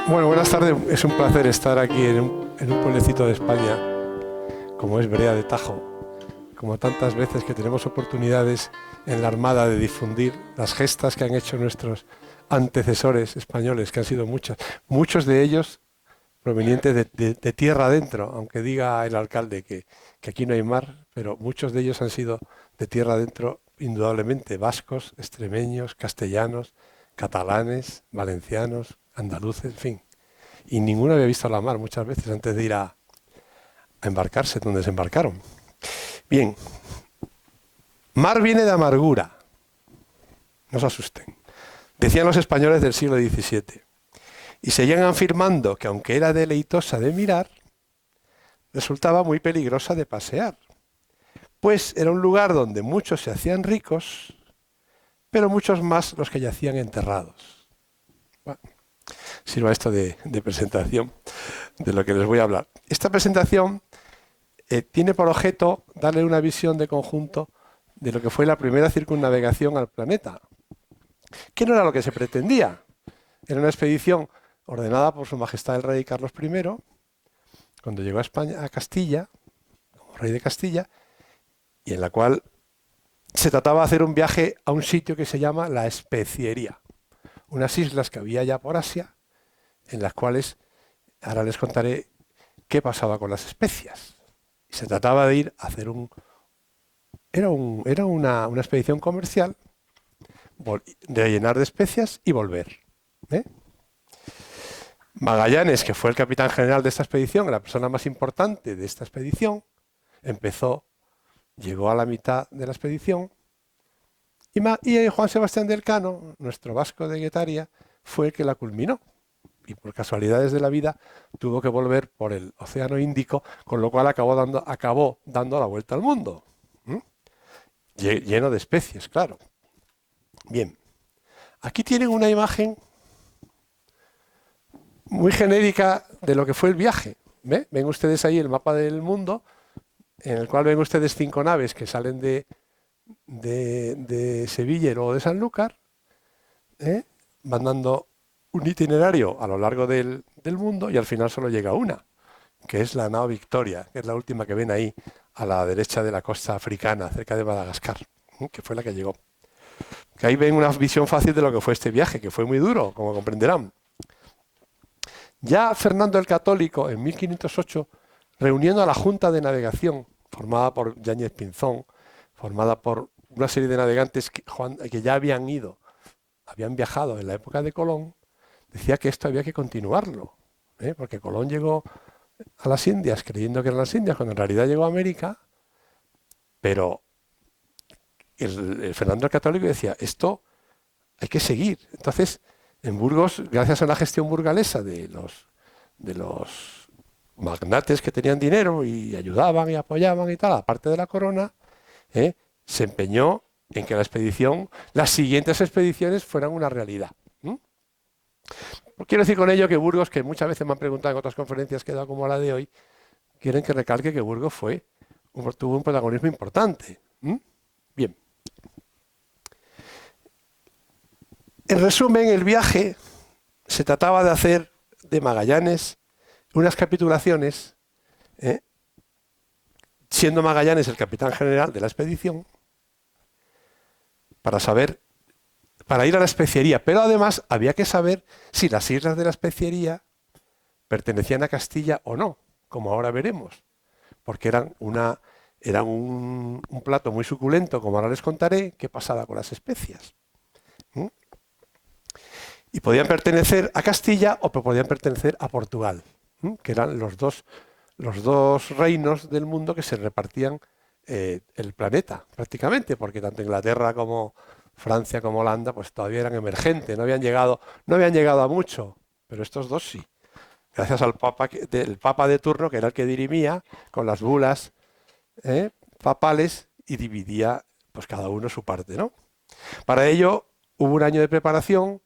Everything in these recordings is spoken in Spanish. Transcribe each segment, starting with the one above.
Bueno, buenas tardes. Es un placer estar aquí en un pueblecito de España, como es Brea de Tajo. Como tantas veces que tenemos oportunidades en la Armada de difundir las gestas que han hecho nuestros antecesores españoles, que han sido muchos de ellos provenientes de tierra adentro, aunque diga el alcalde que aquí no hay mar, pero muchos de ellos han sido de tierra adentro, indudablemente, vascos, extremeños, castellanos, catalanes, valencianos, andaluces, en fin. Y ninguno había visto la mar muchas veces antes de ir a embarcarse donde se embarcaron. Bien, mar viene de amargura, no se asusten, decían los españoles del siglo XVII, y seguían afirmando que aunque era deleitosa de mirar, resultaba muy peligrosa de pasear, pues era un lugar donde muchos se hacían ricos, pero muchos más los que yacían enterrados. Bueno, sirva esto de presentación de lo que les voy a hablar. Esta presentación tiene por objeto darle una visión de conjunto de lo que fue la primera circunnavegación al planeta, que no era lo que se pretendía. Era una expedición ordenada por Su Majestad el Rey Carlos I, cuando llegó a España, a Castilla, como rey de Castilla, y en la cual se trataba de hacer un viaje a un sitio que se llama la Especiería, unas islas que había ya por Asia, en las cuales ahora les contaré qué pasaba con las especias. Se trataba de ir a hacer era una expedición comercial, de llenar de especias y volver. Magallanes, que fue el capitán general de esta expedición, la persona más importante de esta expedición, llegó a la mitad de la expedición y Juan Sebastián de Elcano, nuestro vasco de Guetaria, fue el que la culminó. Y por casualidades de la vida tuvo que volver por el Océano Índico, con lo cual acabó dando la vuelta al mundo. Lleno de especies, claro. Bien, aquí tienen una imagen muy genérica de lo que fue el viaje. Ven ustedes ahí el mapa del mundo, en el cual ven ustedes 5 naves que salen de Sevilla y luego de Sanlúcar, van dando un itinerario a lo largo del mundo y al final solo llega una, que es la nao Victoria, que es la última que ven ahí a la derecha de la costa africana, cerca de Madagascar, que fue la que llegó. Que ahí ven una visión fácil de lo que fue este viaje, que fue muy duro, como comprenderán. Ya Fernando el Católico, en 1508, reuniendo a la Junta de Navegación, formada por Yáñez Pinzón, formada por una serie de navegantes que ya habían viajado en la época de Colón, decía que esto había que continuarlo, porque Colón llegó a las Indias creyendo que eran las Indias, cuando en realidad llegó a América, pero el Fernando el Católico decía, esto hay que seguir. Entonces, en Burgos, gracias a la gestión burgalesa de los magnates que tenían dinero y ayudaban y apoyaban y tal, aparte de la corona, se empeñó en que las siguientes expediciones fueran una realidad. Quiero decir con ello que Burgos, que muchas veces me han preguntado en otras conferencias que he dado como la de hoy, quieren que recalque que Burgos tuvo un protagonismo importante. Bien. En resumen, el viaje se trataba de hacer de Magallanes unas capitulaciones, siendo Magallanes el capitán general de la expedición, para ir a la especiería, pero además había que saber si las islas de la especiería pertenecían a Castilla o no, como ahora veremos, porque eran un plato muy suculento, como ahora les contaré, qué pasaba con las especias. Y podían pertenecer a Castilla o podían pertenecer a Portugal, que eran los dos reinos del mundo que se repartían el planeta, prácticamente, porque tanto Inglaterra como Francia como Holanda pues todavía eran emergentes, no habían llegado a mucho, pero estos dos sí, gracias al papa de turno, que era el que dirimía con las bulas papales y dividía pues cada uno su parte, ¿no? Para ello hubo un año de preparación,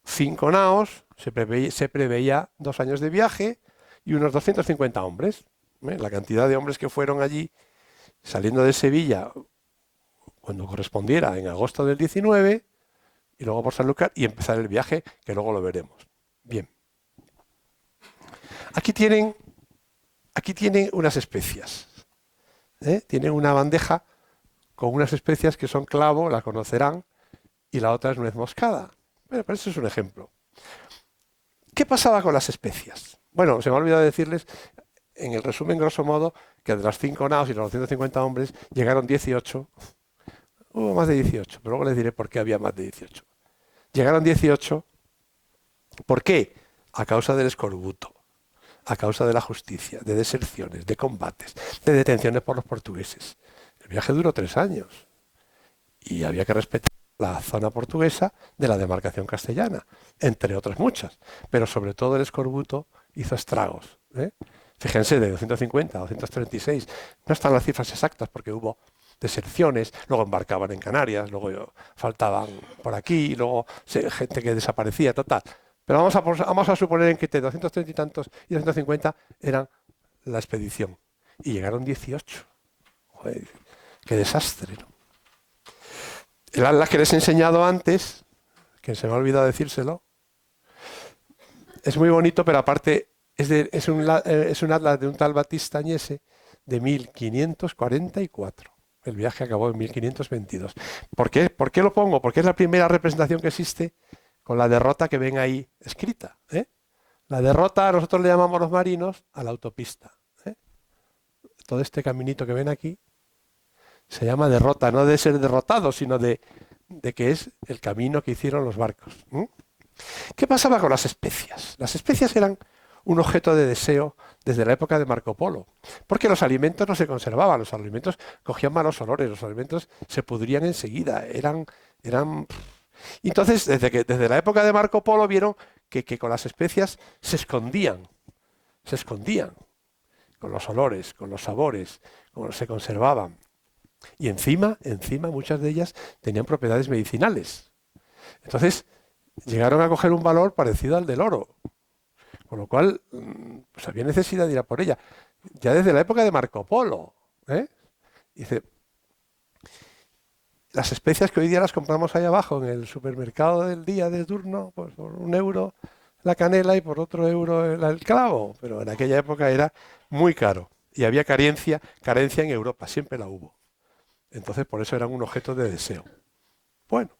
5 naos, se preveía 2 años de viaje y unos 250 hombres. La cantidad de hombres que fueron allí, saliendo de Sevilla, cuando correspondiera en agosto del 19, y luego por Sanlúcar y empezar el viaje, que luego lo veremos. Bien. Aquí tienen unas especias. Tienen una bandeja con unas especias que son clavo, la conocerán, y la otra es nuez moscada. Bueno, pero eso es un ejemplo. ¿Qué pasaba con las especias? Bueno, se me ha olvidado decirles, en el resumen, grosso modo, que de las 5 naos y los 250 hombres llegaron 18. Hubo más de 18, pero luego les diré por qué había más de 18. Llegaron 18. ¿Por qué? A causa del escorbuto, a causa de la justicia, de deserciones, de combates, de detenciones por los portugueses. El viaje duró 3 años y había que respetar la zona portuguesa de la demarcación castellana, entre otras muchas, pero sobre todo el escorbuto hizo estragos. Fíjense, de 250 a 236, no están las cifras exactas porque hubo deserciones, luego embarcaban en Canarias, luego faltaban por aquí, luego gente que desaparecía, total. Pero vamos a suponer que entre 230 y tantos y 250 eran la expedición. Y llegaron 18. Joder, qué desastre, ¿no? El atlas que les he enseñado antes, que se me ha olvidado decírselo, es muy bonito, pero aparte es un atlas de un tal Batista Añese de 1544. El viaje acabó en 1522. ¿Por qué lo pongo? Porque es la primera representación que existe con la derrota que ven ahí escrita. La derrota, nosotros le llamamos los marinos a la autopista. Todo este caminito que ven aquí se llama derrota, no de ser derrotado, sino de que es el camino que hicieron los barcos. ¿Qué pasaba con las especias? Las especias eran un objeto de deseo desde la época de Marco Polo, porque los alimentos no se conservaban, los alimentos cogían malos olores, los alimentos se pudrían enseguida, eran. Entonces, desde la época de Marco Polo vieron que con las especias se escondían con los olores, con los sabores, se conservaban. Y encima, muchas de ellas tenían propiedades medicinales. Entonces, llegaron a coger un valor parecido al del oro. Con lo cual, pues había necesidad de ir a por ella. Ya desde la época de Marco Polo. Dice, las especias que hoy día las compramos ahí abajo en el supermercado del día de turno, pues por €1 la canela y por otro euro el clavo. Pero en aquella época era muy caro. Y había carencia en Europa, siempre la hubo. Entonces, por eso eran un objeto de deseo. Bueno.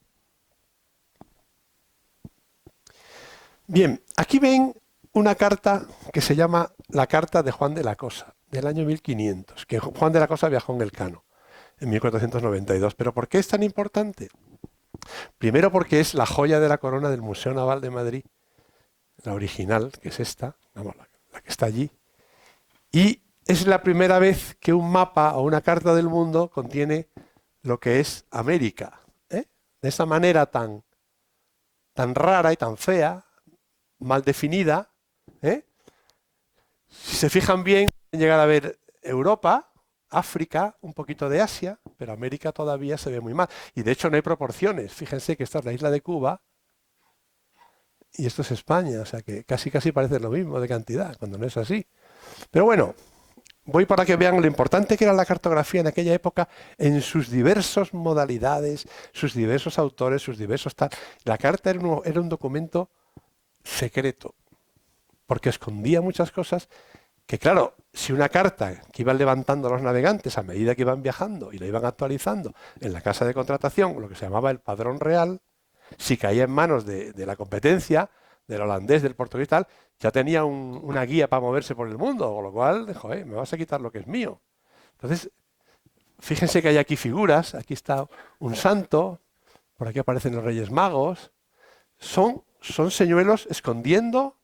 Bien, aquí ven una carta que se llama la Carta de Juan de la Cosa, del año 1500, que Juan de la Cosa viajó en Elcano, en 1492. ¿Pero por qué es tan importante? Primero porque es la joya de la corona del Museo Naval de Madrid, la original, que es esta, vamos, la que está allí, y es la primera vez que un mapa o una carta del mundo contiene lo que es América, de esa manera tan rara y tan fea, mal definida. Si se fijan bien, pueden llegar a ver Europa, África, un poquito de Asia, pero América todavía se ve muy mal. Y de hecho no hay proporciones. Fíjense que esta es la isla de Cuba y esto es España, o sea que casi parece lo mismo de cantidad, cuando no es así. Pero bueno, voy para que vean lo importante que era la cartografía en aquella época en sus diversas modalidades, sus diversos autores, sus diversos tal. La carta era un documento secreto, porque escondía muchas cosas que, claro, si una carta que iban levantando los navegantes a medida que iban viajando y la iban actualizando en la casa de contratación, lo que se llamaba el padrón real, si caía en manos de la competencia, del holandés, del portugués y tal, ya tenía una guía para moverse por el mundo, con lo cual, joder, me vas a quitar lo que es mío. Entonces, fíjense que hay aquí figuras, aquí está un santo, por aquí aparecen los Reyes Magos, son señuelos escondiendo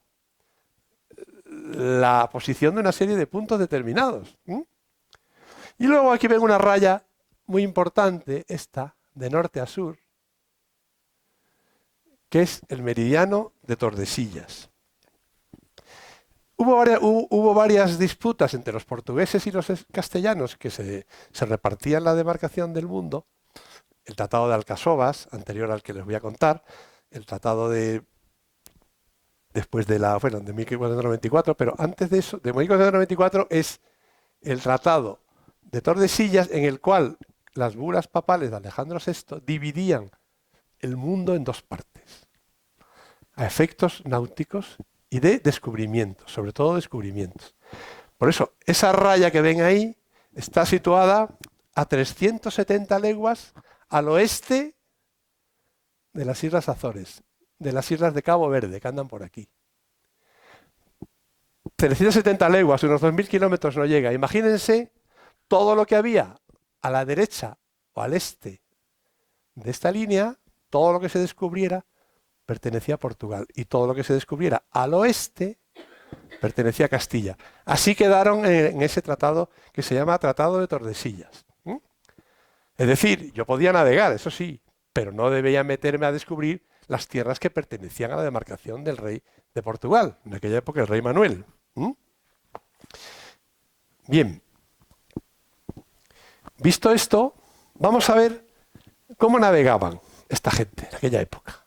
la posición de una serie de puntos determinados. Y luego aquí ven una raya muy importante, esta, de norte a sur, que es el meridiano de Tordesillas. Hubo varias disputas entre los portugueses y los castellanos que se repartían la demarcación del mundo. El Tratado de Alcasovas, anterior al que les voy a contar, el Tratado después de 1494, pero antes de eso, de 1494 es el Tratado de Tordesillas, en el cual las bulas papales de Alejandro VI dividían el mundo en dos partes, a efectos náuticos y de descubrimientos, sobre todo descubrimientos. Por eso, esa raya que ven ahí está situada a 370 leguas al oeste de las Islas Azores, de las islas de Cabo Verde, que andan por aquí. 370 leguas, unos 2.000 kilómetros no llega. Imagínense todo lo que había a la derecha o al este de esta línea, todo lo que se descubriera pertenecía a Portugal y todo lo que se descubriera al oeste pertenecía a Castilla. Así quedaron en ese tratado que se llama Tratado de Tordesillas. Es decir, yo podía navegar, eso sí, pero no debía meterme a descubrir las tierras que pertenecían a la demarcación del rey de Portugal, en aquella época el rey Manuel. Bien, visto esto, vamos a ver cómo navegaban esta gente en aquella época.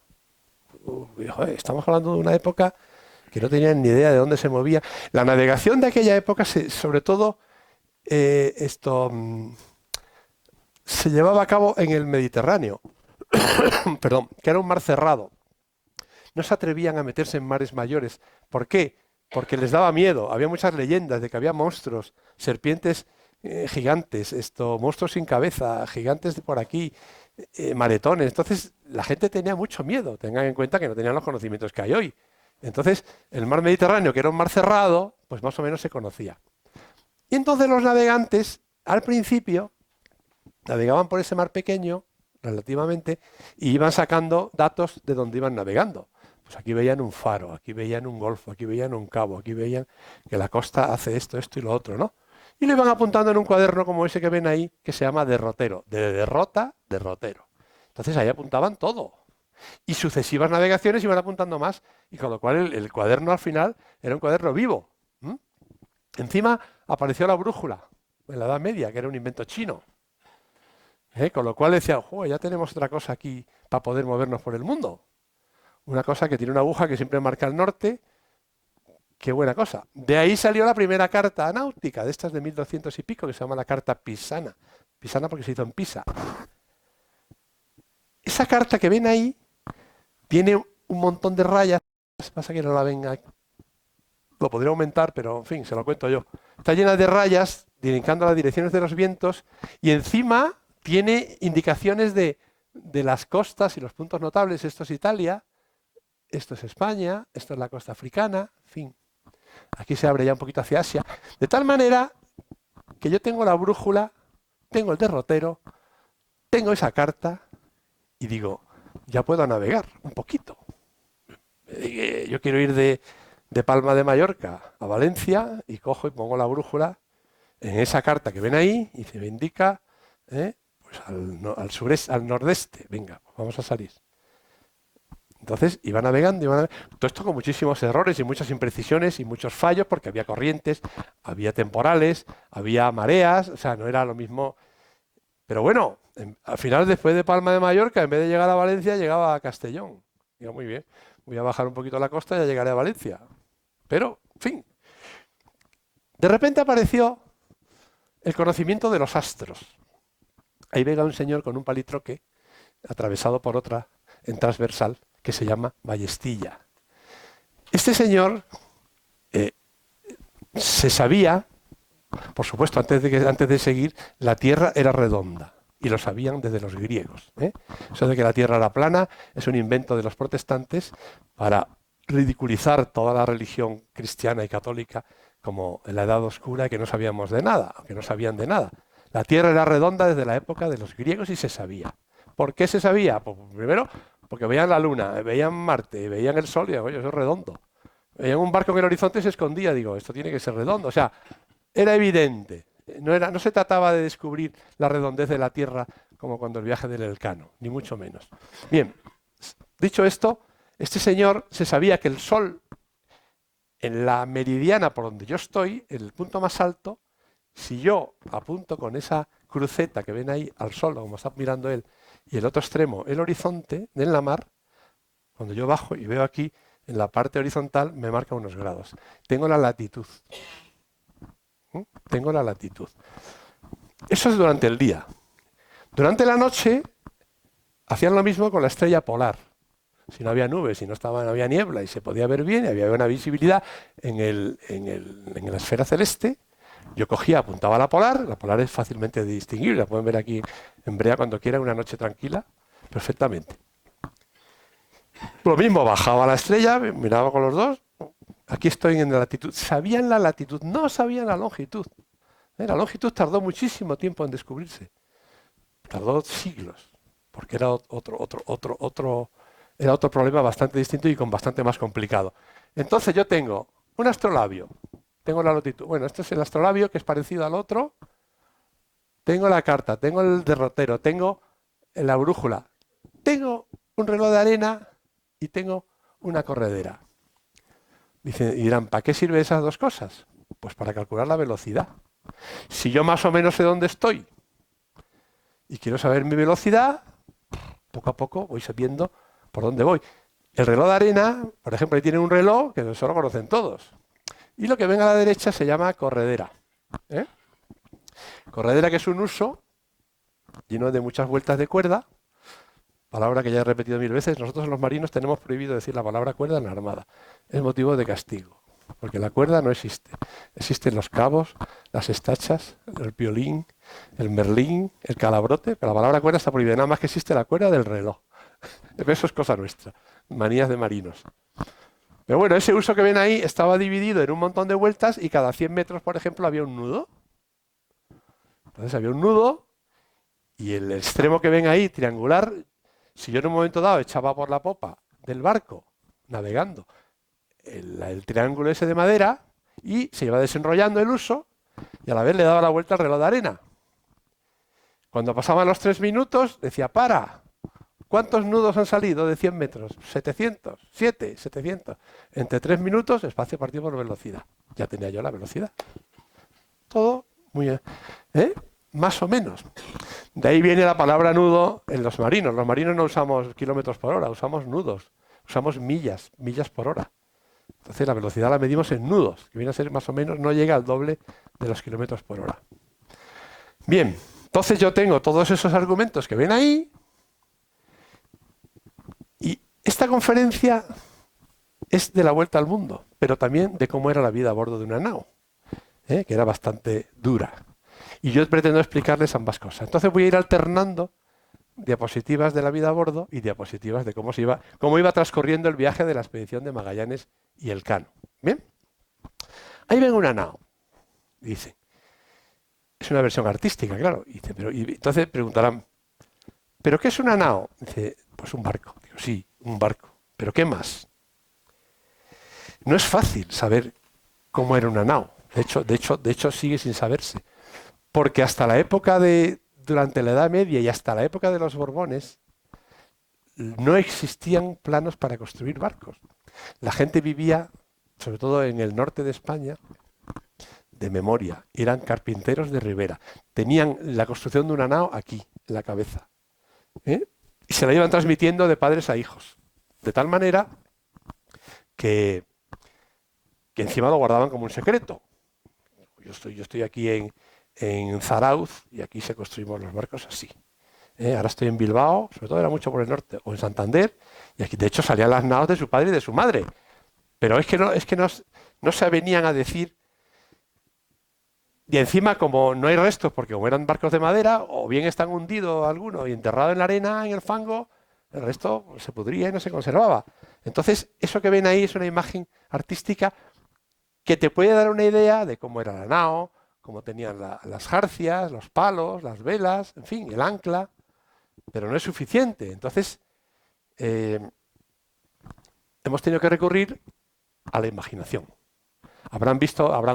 Joder, estamos hablando de una época que no tenían ni idea de dónde se movía. La navegación de aquella época, sobre todo, se llevaba a cabo en el Mediterráneo, perdón, que era un mar cerrado. No se atrevían a meterse en mares mayores. ¿Por qué? Porque les daba miedo. Había muchas leyendas de que había monstruos, serpientes gigantes, monstruos sin cabeza, gigantes de por aquí, maretones. Entonces, la gente tenía mucho miedo. Tengan en cuenta que no tenían los conocimientos que hay hoy. Entonces, el mar Mediterráneo, que era un mar cerrado, pues más o menos se conocía. Y entonces los navegantes, al principio, navegaban por ese mar pequeño, relativamente, y iban sacando datos de dónde iban navegando. Pues aquí veían un faro, aquí veían un golfo, aquí veían un cabo, aquí veían que la costa hace esto, esto y lo otro, ¿no? Y lo iban apuntando en un cuaderno como ese que ven ahí, que se llama derrotero, de derrota, derrotero. Entonces ahí apuntaban todo. Y sucesivas navegaciones iban apuntando más, y con lo cual el cuaderno al final era un cuaderno vivo. Encima apareció la brújula, en la Edad Media, que era un invento chino. Con lo cual decía, ya tenemos otra cosa aquí para poder movernos por el mundo. Una cosa que tiene una aguja que siempre marca el norte. Qué buena cosa. De ahí salió la primera carta náutica, de estas de 1200 y pico, que se llama la carta pisana. Pisana porque se hizo en Pisa. Esa carta que ven ahí tiene un montón de rayas. Pasa que no la ven aquí. Lo podría aumentar, pero en fin, se lo cuento yo. Está llena de rayas, indicando las direcciones de los vientos, y encima tiene indicaciones de las costas y los puntos notables. Esto es Italia, esto es España, esto es la costa africana, en fin. Aquí se abre ya un poquito hacia Asia. De tal manera que yo tengo la brújula, tengo el derrotero, tengo esa carta y digo, ya puedo navegar un poquito. Yo quiero ir de Palma de Mallorca a Valencia y cojo y pongo la brújula en esa carta que ven ahí y se me indica pues al sureste, al nordeste. Venga, pues vamos a salir. Entonces iba navegando, todo esto con muchísimos errores y muchas imprecisiones y muchos fallos, porque había corrientes, había temporales, había mareas, o sea, no era lo mismo. Pero bueno, al final, después de Palma de Mallorca, en vez de llegar a Valencia, llegaba a Castellón. Digo, muy bien, voy a bajar un poquito la costa y ya llegaré a Valencia. Pero, en fin, de repente apareció el conocimiento de los astros. Ahí venga un señor con un palitroque atravesado por otra en transversal, que se llama Ballestilla. Este señor se sabía, por supuesto, antes de seguir, la Tierra era redonda. Y lo sabían desde los griegos. Eso de que la Tierra era plana es un invento de los protestantes para ridiculizar toda la religión cristiana y católica como en la Edad Oscura, que no sabíamos de nada, que no sabían de nada. La Tierra era redonda desde la época de los griegos y se sabía. ¿Por qué se sabía? Pues primero, porque veían la Luna, veían Marte, veían el Sol y digo, oye, eso es redondo. Veían un barco en el horizonte y se escondía, digo, esto tiene que ser redondo. O sea, era evidente. No se trataba de descubrir la redondez de la Tierra como cuando el viaje del Elcano, ni mucho menos. Bien, dicho esto, este señor se sabía que el Sol, en la meridiana por donde yo estoy, en el punto más alto, si yo apunto con esa cruceta que ven ahí al Sol, como está mirando él, y el otro extremo, el horizonte, en la mar, cuando yo bajo y veo aquí, en la parte horizontal, me marca unos grados. Tengo la latitud. Tengo la latitud. Eso es durante el día. Durante la noche hacían lo mismo con la estrella polar. Si no había nubes, si no había niebla y se podía ver bien y había buena visibilidad en la esfera celeste, yo cogía, apuntaba a la polar es fácilmente distinguible, la pueden ver aquí en Brea cuando quieran, una noche tranquila, perfectamente. Lo mismo, bajaba la estrella, miraba con los dos, aquí estoy en la latitud. Sabían la latitud, no sabían la longitud. La longitud tardó muchísimo tiempo en descubrirse, tardó siglos, porque era era otro problema bastante distinto y con bastante más complicado. Entonces yo tengo un astrolabio, tengo la latitud. Bueno, este es el astrolabio que es parecido al otro. Tengo la carta, tengo el derrotero, tengo la brújula, tengo un reloj de arena y tengo una corredera. Dicen, y dirán, ¿para qué sirven esas dos cosas? Pues para calcular la velocidad. Si yo más o menos sé dónde estoy y quiero saber mi velocidad, poco a poco voy sabiendo por dónde voy. El reloj de arena, por ejemplo, ahí tiene un reloj que eso lo conocen todos. Y lo que ven a la derecha se llama corredera. Corredera, que es un uso lleno de muchas vueltas de cuerda, palabra que ya he repetido 1000 veces. Nosotros los marinos tenemos prohibido decir la palabra cuerda en la armada. Es motivo de castigo, porque la cuerda no existe. Existen los cabos, las estachas, el piolín, el merlín, el calabrote, pero la palabra cuerda está prohibida. Nada más que existe la cuerda del reloj. Eso es cosa nuestra, manías de marinos. Pero bueno, ese uso que ven ahí estaba dividido en un montón de vueltas y cada 100 metros, por ejemplo, había un nudo. Entonces había un nudo y el extremo que ven ahí, triangular, si yo en un momento dado echaba por la popa del barco, navegando, el triángulo ese de madera, y se iba desenrollando el uso y a la vez le daba la vuelta al reloj de arena. Cuando pasaban los 3 minutos, decía, para. ¿Cuántos nudos han salido de 100 metros? 700, 7, 700. Entre 3 minutos, espacio partido por velocidad. Ya tenía yo la velocidad. Todo muy bien. Más o menos. De ahí viene la palabra nudo en los marinos. Los marinos no usamos kilómetros por hora, usamos nudos. Usamos millas por hora. Entonces la velocidad la medimos en nudos, que viene a ser más o menos, no llega al doble de los kilómetros por hora. Bien, entonces yo tengo todos esos argumentos que ven ahí. Y esta conferencia es de la vuelta al mundo, pero también de cómo era la vida a bordo de una nao, que era bastante dura. Y yo pretendo explicarles ambas cosas. Entonces voy a ir alternando diapositivas de la vida a bordo y diapositivas de cómo iba transcurriendo el viaje de la expedición de Magallanes y Elcano. ¿Bien? Ahí ven una nao, dice. Es una versión artística, claro. Dice, y entonces preguntarán, ¿pero qué es una nao? Dice, pues un barco. Digo, sí, un barco. ¿Pero qué más? No es fácil saber cómo era una nao. De hecho sigue sin saberse. Porque hasta la época durante la Edad Media y hasta la época de los Borbones, no existían planos para construir barcos. La gente vivía, sobre todo en el norte de España, de memoria. Eran carpinteros de ribera. Tenían la construcción de una nao aquí, en la cabeza. Y se la iban transmitiendo de padres a hijos. De tal manera que encima lo guardaban como un secreto. Yo estoy aquí en Zarauz y aquí se construimos los barcos así. Ahora estoy en Bilbao, sobre todo era mucho por el norte, o en Santander, y aquí de hecho salían las naos de su padre y de su madre. Pero es que no se venían a decir. Y encima, como no hay restos, porque como eran barcos de madera, o bien están hundidos algunos y enterrados en la arena, en el fango, el resto se pudría y no se conservaba. Entonces, eso que ven ahí es una imagen artística que te puede dar una idea de cómo era la nao, cómo tenían las jarcias, los palos, las velas, en fin, el ancla, pero no es suficiente. Entonces, hemos tenido que recurrir a la imaginación. Habrán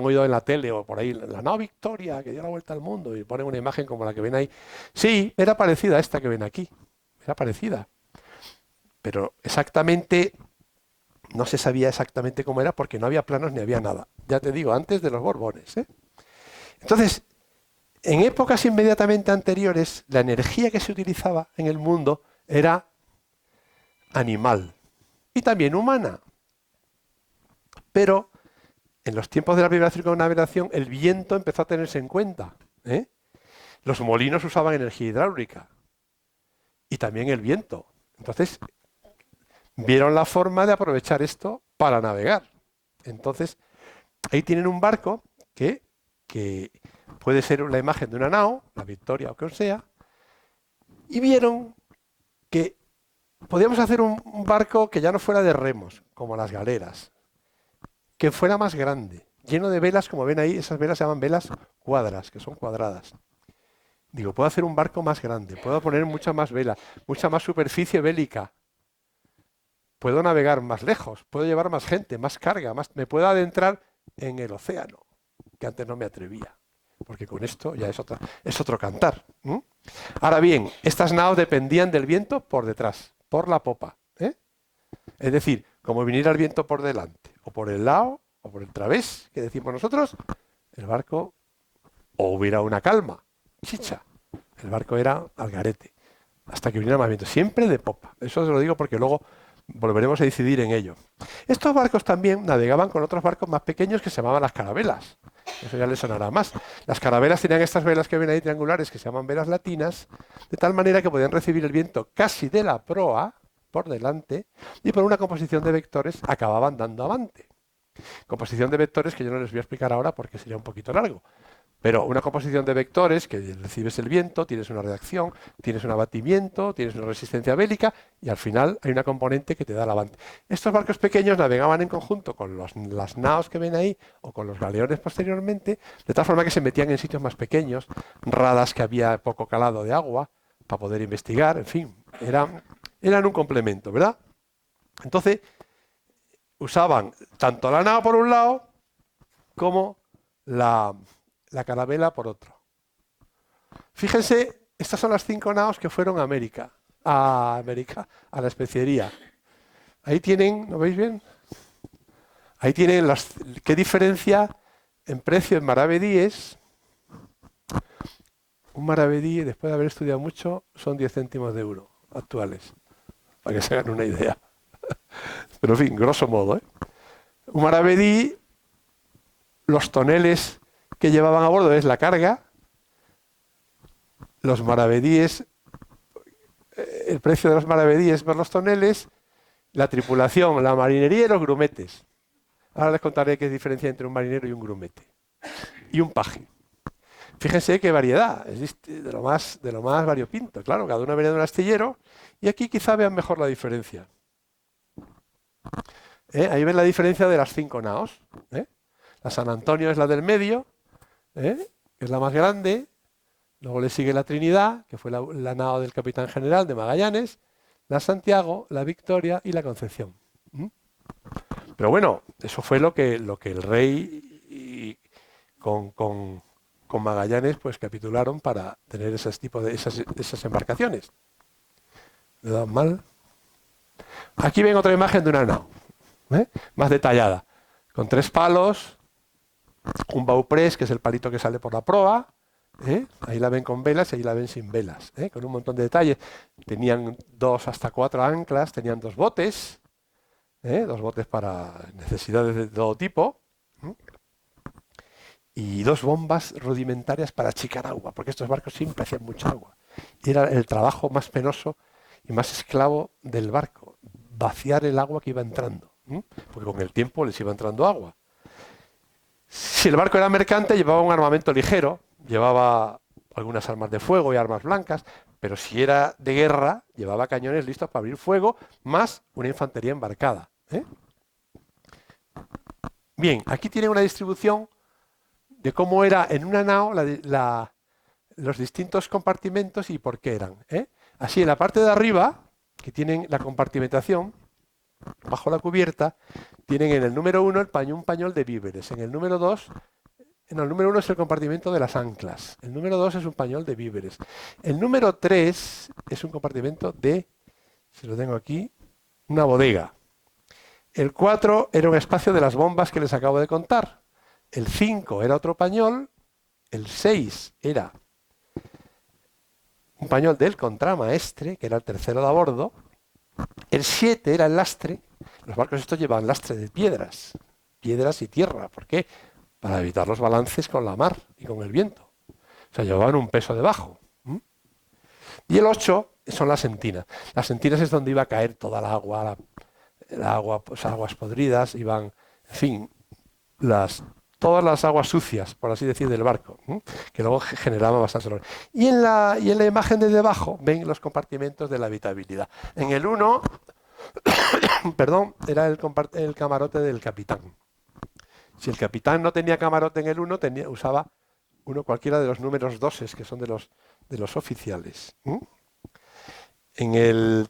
oído en la tele o por ahí la nao Victoria que dio la vuelta al mundo y ponen una imagen como la que ven ahí. Sí, era parecida a esta que ven aquí. Era parecida. Pero exactamente, no se sabía exactamente cómo era porque no había planos ni había nada. Ya te digo, antes de los Borbones. Entonces, en épocas inmediatamente anteriores, la energía que se utilizaba en el mundo era animal y también humana. Pero en los tiempos de la primera circunnavegación, el viento empezó a tenerse en cuenta. Los molinos usaban energía hidráulica y también el viento. Entonces, vieron la forma de aprovechar esto para navegar. Entonces, ahí tienen un barco que puede ser la imagen de una nao, la Victoria o que sea, y vieron que podíamos hacer un barco que ya no fuera de remos, como las galeras, que fuera más grande, lleno de velas, como ven ahí, esas velas se llaman velas cuadras, que son cuadradas. Digo, puedo hacer un barco más grande, puedo poner mucha más vela, mucha más superficie bélica, puedo navegar más lejos, puedo llevar más gente, más carga, me puedo adentrar en el océano, que antes no me atrevía, porque con esto ya es otro cantar. Ahora bien, estas naos dependían del viento por detrás, por la popa. Es decir, como viniera el viento por delante, o por el lado, o por el través, que decimos nosotros, el barco, o hubiera una calma, chicha, el barco era al garete, hasta que viniera más viento, siempre de popa. Eso os lo digo porque luego volveremos a incidir en ello. Estos barcos también navegaban con otros barcos más pequeños que se llamaban las carabelas. Eso ya les sonará más. Las carabelas tenían estas velas que ven ahí triangulares que se llaman velas latinas, de tal manera que podían recibir el viento casi de la proa, por delante, y por una composición de vectores acababan dando avante. Composición de vectores que yo no les voy a explicar ahora porque sería un poquito largo. Pero una composición de vectores que recibes el viento, tienes una reacción, tienes un abatimiento, tienes una resistencia bélica y al final hay una componente que te da el avante. Estos barcos pequeños navegaban en conjunto con las naos que ven ahí o con los galeones posteriormente, de tal forma que se metían en sitios más pequeños, radas que había poco calado de agua para poder investigar, en fin, eran un complemento, ¿verdad? Entonces, usaban tanto la nao por un lado como la carabela por otro. Fíjense, estas son las 5 naos que fueron a América, a la especiería. Ahí tienen, ¿lo veis bien? Ahí tienen qué diferencia en precio en maravedíes. Un maravedí, después de haber estudiado mucho, son 10 céntimos de euro actuales, para que se hagan una idea. Pero en fin, grosso modo, un maravedí, los toneles que llevaban a bordo es la carga, los maravedíes, el precio de los maravedíes por los toneles, la tripulación, la marinería y los grumetes. Ahora les contaré qué diferencia entre un marinero y un grumete. Y un paje. Fíjense qué variedad, es de lo más variopinto. Claro, cada uno viene de un astillero y aquí quizá vean mejor la diferencia. Ahí ven la diferencia de las 5 naos. La San Antonio es la del medio, que es la más grande. Luego le sigue la Trinidad, que fue la nao del capitán general de Magallanes, la Santiago, la Victoria y la Concepción. Pero bueno, eso fue lo que el rey con Magallanes pues capitularon para tener esas embarcaciones. ¿Le dan mal? Aquí ven otra imagen de una nao, más detallada, con 3 palos, un bauprés, que es el palito que sale por la proa. Ahí la ven con velas y ahí la ven sin velas, con un montón de detalles. Tenían 2 hasta 4 anclas, tenían 2 botes, 2 botes para necesidades de todo tipo, y 2 bombas rudimentarias para achicar agua, porque estos barcos siempre hacían mucha agua. Y era el trabajo más penoso y más esclavo del barco, vaciar el agua que iba entrando, porque con el tiempo les iba entrando agua. Si el barco era mercante, llevaba un armamento ligero, llevaba algunas armas de fuego y armas blancas, pero si era de guerra, llevaba cañones listos para abrir fuego, más una infantería embarcada. Bien, aquí tienen una distribución de cómo era en una nao los distintos compartimentos y por qué eran. Así, en la parte de arriba, que tienen la compartimentación, bajo la cubierta, tienen en el número 1 un pañol de víveres. En el número 2, el número 1 es el compartimento de las anclas. El número 2 es un pañol de víveres. El número 3 es un compartimento de, si lo tengo aquí, una bodega. El 4 era un espacio de las bombas que les acabo de contar. El 5 era otro pañol. El 6 era un pañol del contramaestre, que era el tercero de a bordo. El 7 era el lastre. Los barcos estos llevaban lastre de piedras y tierra. ¿Por qué? Para evitar los balances con la mar y con el viento. O sea, llevaban un peso debajo. Y el 8 son las sentinas. Las sentinas es donde iba a caer toda el agua, pues aguas podridas, iban, en fin, todas las aguas sucias, por así decir, del barco, que luego generaban bastante olor. Y en la imagen de debajo ven los compartimentos de la habitabilidad. En el 1, perdón, era el camarote del capitán. Si el capitán no tenía camarote en el 1, usaba cualquiera de los números 2, que son de los oficiales. En el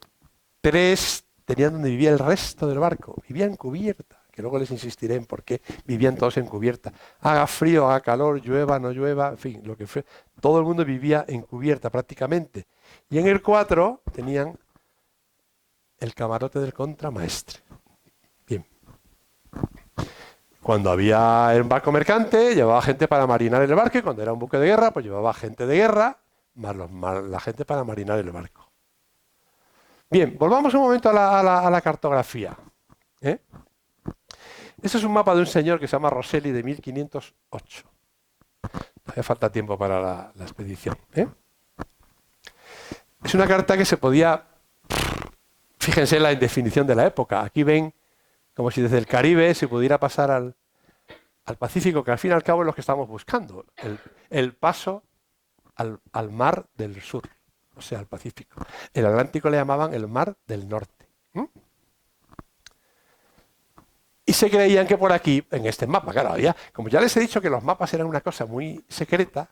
3 tenían donde vivía el resto del barco, vivía en cubierta, que luego les insistiré en por qué vivían todos en cubierta. Haga frío, haga calor, llueva, no llueva, en fin, lo que fue. Todo el mundo vivía en cubierta prácticamente. Y en el 4 tenían el camarote del contramaestre. Bien. Cuando había un barco mercante, llevaba gente para marinar el barco, y cuando era un buque de guerra, pues llevaba gente de guerra, más la gente para marinar el barco. Bien, volvamos un momento a la cartografía. Este es un mapa de un señor que se llama Rosselli, de 1508. Todavía falta tiempo para la expedición. Es una carta que se podía... Fíjense en la indefinición de la época. Aquí ven como si desde el Caribe se pudiera pasar al Pacífico, que al fin y al cabo es lo que estamos buscando. El paso al mar del sur, o sea, al Pacífico. El Atlántico le llamaban el mar del norte. Y se creían que por aquí, en este mapa, claro, como ya les he dicho que los mapas eran una cosa muy secreta,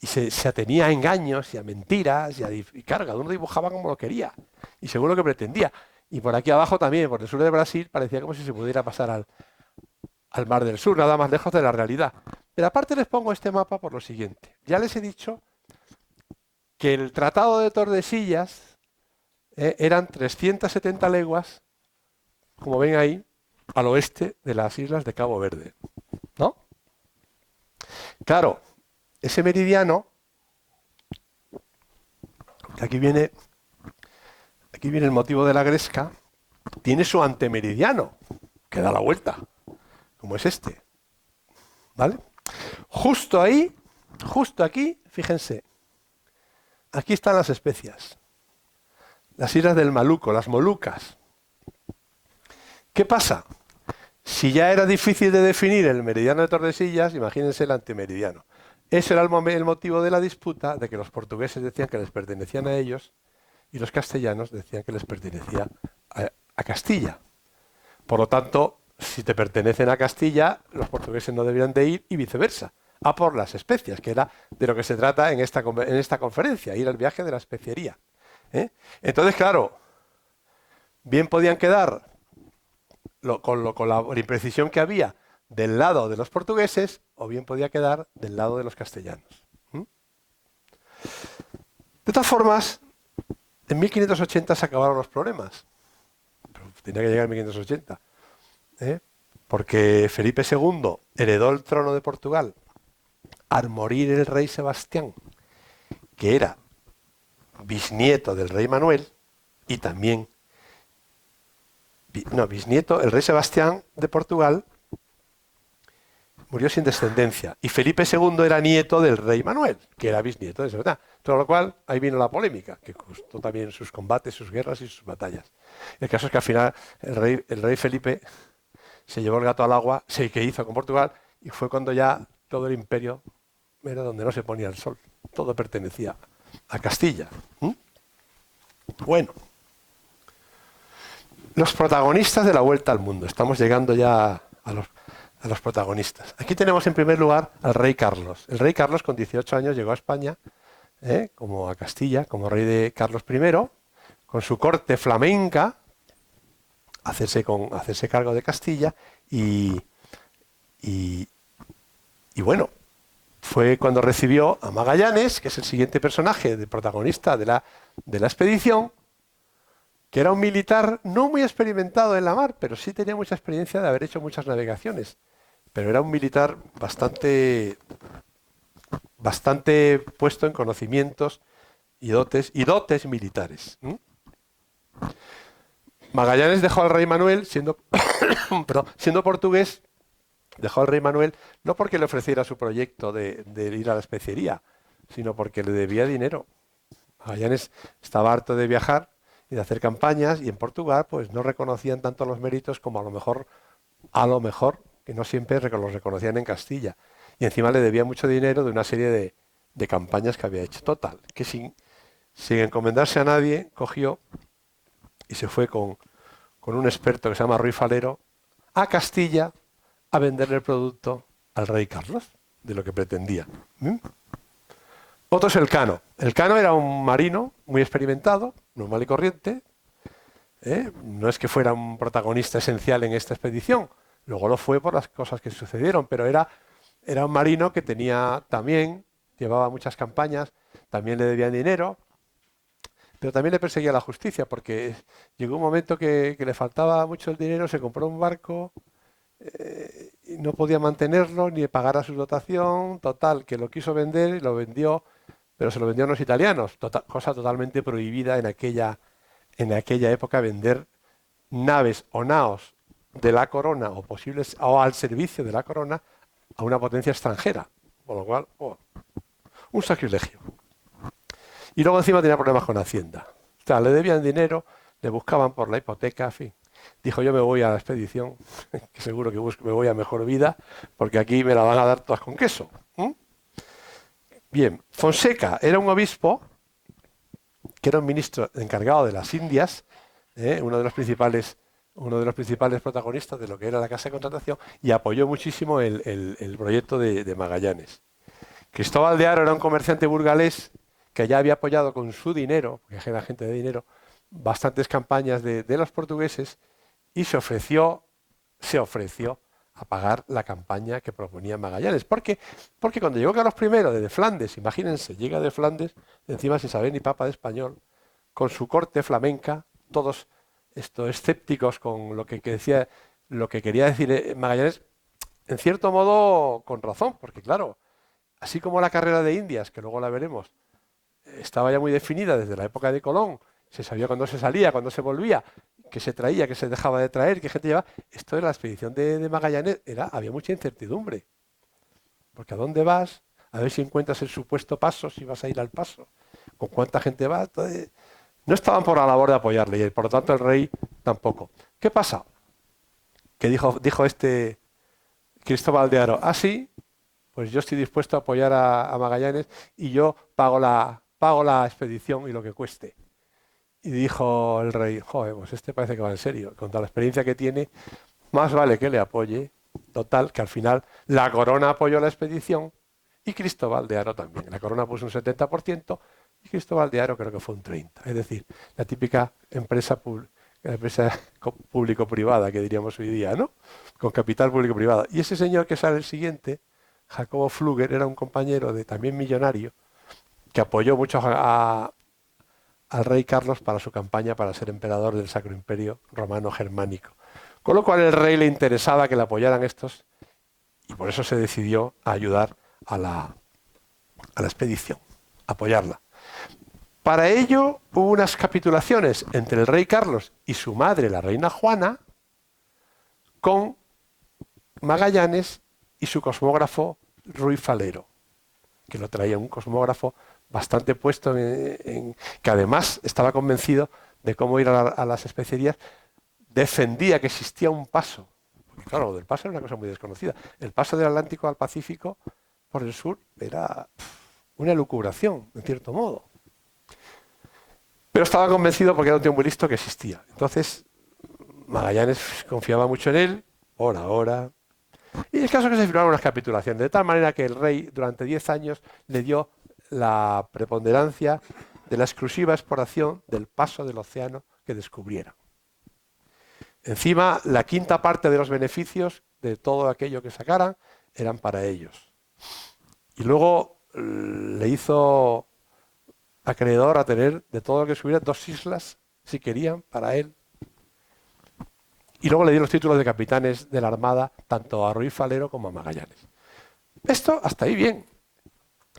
y se atenía a engaños y a mentiras, y claro, cada uno dibujaba como lo quería, y según lo que pretendía. Y por aquí abajo también, por el sur de Brasil, parecía como si se pudiera pasar al mar del sur, nada más lejos de la realidad. Pero aparte les pongo este mapa por lo siguiente. Ya les he dicho que el Tratado de Tordesillas eran 370 leguas, como ven ahí, al oeste de las islas de Cabo Verde, ¿no? Claro, ese meridiano, que aquí viene el motivo de la gresca, tiene su antemeridiano, que da la vuelta, como es este, ¿vale? Justo ahí, justo aquí, fíjense, aquí están las especias, las islas del Maluco, las Molucas. ¿Qué pasa? Si ya era difícil de definir el meridiano de Tordesillas, imagínense el antemeridiano. Ese era el motivo de la disputa, de que los portugueses decían que les pertenecían a ellos y los castellanos decían que les pertenecía a Castilla. Por lo tanto, si te pertenecen a Castilla, los portugueses no deberían de ir, y viceversa, a por las especias, que era de lo que se trata en esta conferencia, ir al viaje de la especiería. Entonces, claro, bien podían quedar con la imprecisión que había del lado de los portugueses, o bien podía quedar del lado de los castellanos. De todas formas, en 1580 se acabaron los problemas. Pero tenía que llegar en 1580. Porque Felipe II heredó el trono de Portugal al morir el rey Sebastián, que era bisnieto del rey Manuel, y también bisnieto, el rey Sebastián de Portugal murió sin descendencia, y Felipe II era nieto del rey Manuel, que era bisnieto de Sebastián. Todo lo cual, ahí vino la polémica, que costó también sus combates, sus guerras y sus batallas. El caso es que al final el rey Felipe se llevó el gato al agua, que hizo con Portugal, y fue cuando ya todo el imperio era donde no se ponía el sol. Todo pertenecía a Castilla. Bueno. Los protagonistas de la vuelta al mundo. Estamos llegando ya a los protagonistas. Aquí tenemos en primer lugar al rey Carlos. El rey Carlos, con 18 años, llegó a España, como a Castilla, como rey de Carlos I, con su corte flamenca, hacerse cargo de Castilla, y bueno, fue cuando recibió a Magallanes, que es el siguiente personaje de protagonista de la expedición, que era un militar no muy experimentado en la mar, pero sí tenía mucha experiencia de haber hecho muchas navegaciones. Pero era un militar bastante puesto en conocimientos y dotes militares. Magallanes dejó al rey Manuel, siendo portugués, dejó al rey Manuel no porque le ofreciera su proyecto de ir a la especiería, sino porque le debía dinero. Magallanes estaba harto de viajar y de hacer campañas, y en Portugal pues no reconocían tanto los méritos como a lo mejor, que no siempre los reconocían en Castilla. Y encima le debía mucho dinero de una serie de campañas que había hecho. Total, que sin encomendarse a nadie, cogió y se fue con un experto que se llama Ruy Falero a Castilla a venderle el producto al rey Carlos, de lo que pretendía. Otro es Elcano. Elcano era un marino muy experimentado, normal y corriente. No es que fuera un protagonista esencial en esta expedición, luego lo fue por las cosas que sucedieron, pero era un marino que llevaba muchas campañas, también le debían dinero, pero también le perseguía la justicia, porque llegó un momento que le faltaba mucho el dinero, se compró un barco y no podía mantenerlo ni pagar a su dotación, total, que lo quiso vender y lo vendió, pero se lo vendió a los italianos, cosa totalmente prohibida en aquella época, vender naves o naos de la corona o al servicio de la corona a una potencia extranjera, por lo cual, un sacrilegio. Y luego encima tenía problemas con Hacienda. O sea, le debían dinero, le buscaban por la hipoteca, en fin. Dijo, yo me voy a la expedición, que seguro que me voy a mejor vida, porque aquí me la van a dar todas con queso. Bien, Fonseca era un obispo, que era un ministro encargado de las Indias, uno de los principales protagonistas de lo que era la casa de contratación, y apoyó muchísimo el proyecto de Magallanes. Cristóbal de Haro era un comerciante burgalés que ya había apoyado con su dinero, porque era gente de dinero, bastantes campañas de los portugueses, y se ofreció a pagar la campaña que proponía Magallanes. Porque cuando llegó Carlos I desde Flandes, imagínense, llega de Flandes, encima sin saber ni papa de español, con su corte flamenca, todos estos escépticos con lo que quería decir Magallanes, en cierto modo con razón, porque claro, así como la carrera de Indias, que luego la veremos, estaba ya muy definida desde la época de Colón, se sabía cuándo se salía, cuándo se volvía, qué se traía, qué se dejaba de traer, qué gente llevaba. Esto de la expedición de Magallanes había mucha incertidumbre. Porque ¿a dónde vas? A ver si encuentras el supuesto paso, si vas a ir al paso. ¿Con cuánta gente va? Entonces, no estaban por la labor de apoyarle y por lo tanto el rey tampoco. ¿Qué pasa? Que dijo este Cristóbal de Haro, sí, pues yo estoy dispuesto a apoyar a Magallanes y yo pago la expedición y lo que cueste. Y dijo el rey, joder, pues este parece que va en serio. Con toda la experiencia que tiene, más vale que le apoye. Total, que al final la corona apoyó la expedición y Cristóbal de Haro también. La corona puso un 70% y Cristóbal de Haro creo que fue un 30%. Es decir, la típica empresa público-privada que diríamos hoy día, ¿no? Con capital público-privado. Y ese señor que sale el siguiente, Jacobo Fluger, era un compañero también millonario que apoyó mucho al rey Carlos para su campaña para ser emperador del Sacro Imperio Romano Germánico. Con lo cual el rey le interesaba que le apoyaran estos y por eso se decidió a ayudar a la expedición, a apoyarla. Para ello hubo unas capitulaciones entre el rey Carlos y su madre, la reina Juana, con Magallanes y su cosmógrafo Ruy Falero, que lo traía un cosmógrafo bastante puesto que además estaba convencido de cómo ir a las especerías, defendía que existía un paso, porque claro, lo del paso era una cosa muy desconocida, el paso del Atlántico al Pacífico por el sur era una elucubración, en cierto modo, pero estaba convencido porque era un tío muy listo que existía. Entonces Magallanes confiaba mucho en él, hora, y el caso es que se firmaron unas capitulaciones, de tal manera que el rey durante 10 años le dio la preponderancia de la exclusiva exploración del paso del océano que descubrieran. Encima, la quinta parte de los beneficios de todo aquello que sacaran eran para ellos. Y luego le hizo acreedor a tener de todo lo que subiera 2 islas, si querían, para él. Y luego le dio los títulos de capitanes de la Armada tanto a Ruy Falero como a Magallanes. Esto hasta ahí bien.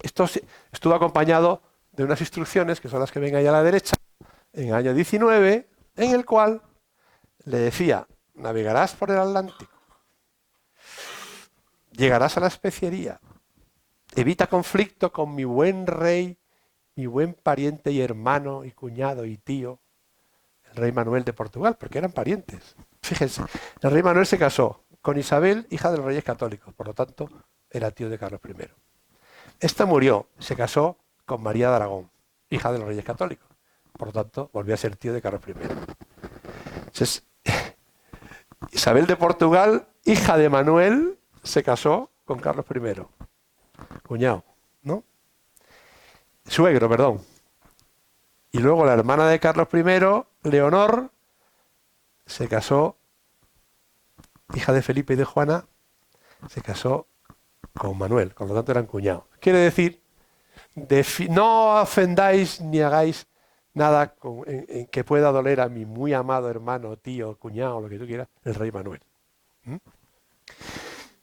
Esto estuvo acompañado de unas instrucciones, que son las que ven ahí a la derecha, en el año 19, en el cual le decía, navegarás por el Atlántico, llegarás a la especiería, evita conflicto con mi buen rey, mi buen pariente y hermano y cuñado y tío, el rey Manuel de Portugal, porque eran parientes. Fíjense, el rey Manuel se casó con Isabel, hija de los reyes católicos, por lo tanto, era tío de Carlos I. Esta murió, se casó con María de Aragón, hija de los reyes católicos, por lo tanto, volvió a ser tío de Carlos I. Entonces, Isabel de Portugal, hija de Manuel, se casó con Carlos I. Cuñado, ¿no? Suegro, perdón. Y luego la hermana de Carlos I, Leonor, se casó, hija de Felipe y de Juana, se casó con Manuel, por lo tanto eran cuñados. Quiere decir, no ofendáis ni hagáis nada en que pueda doler a mi muy amado hermano, tío, cuñado, lo que tú quieras, el rey Manuel.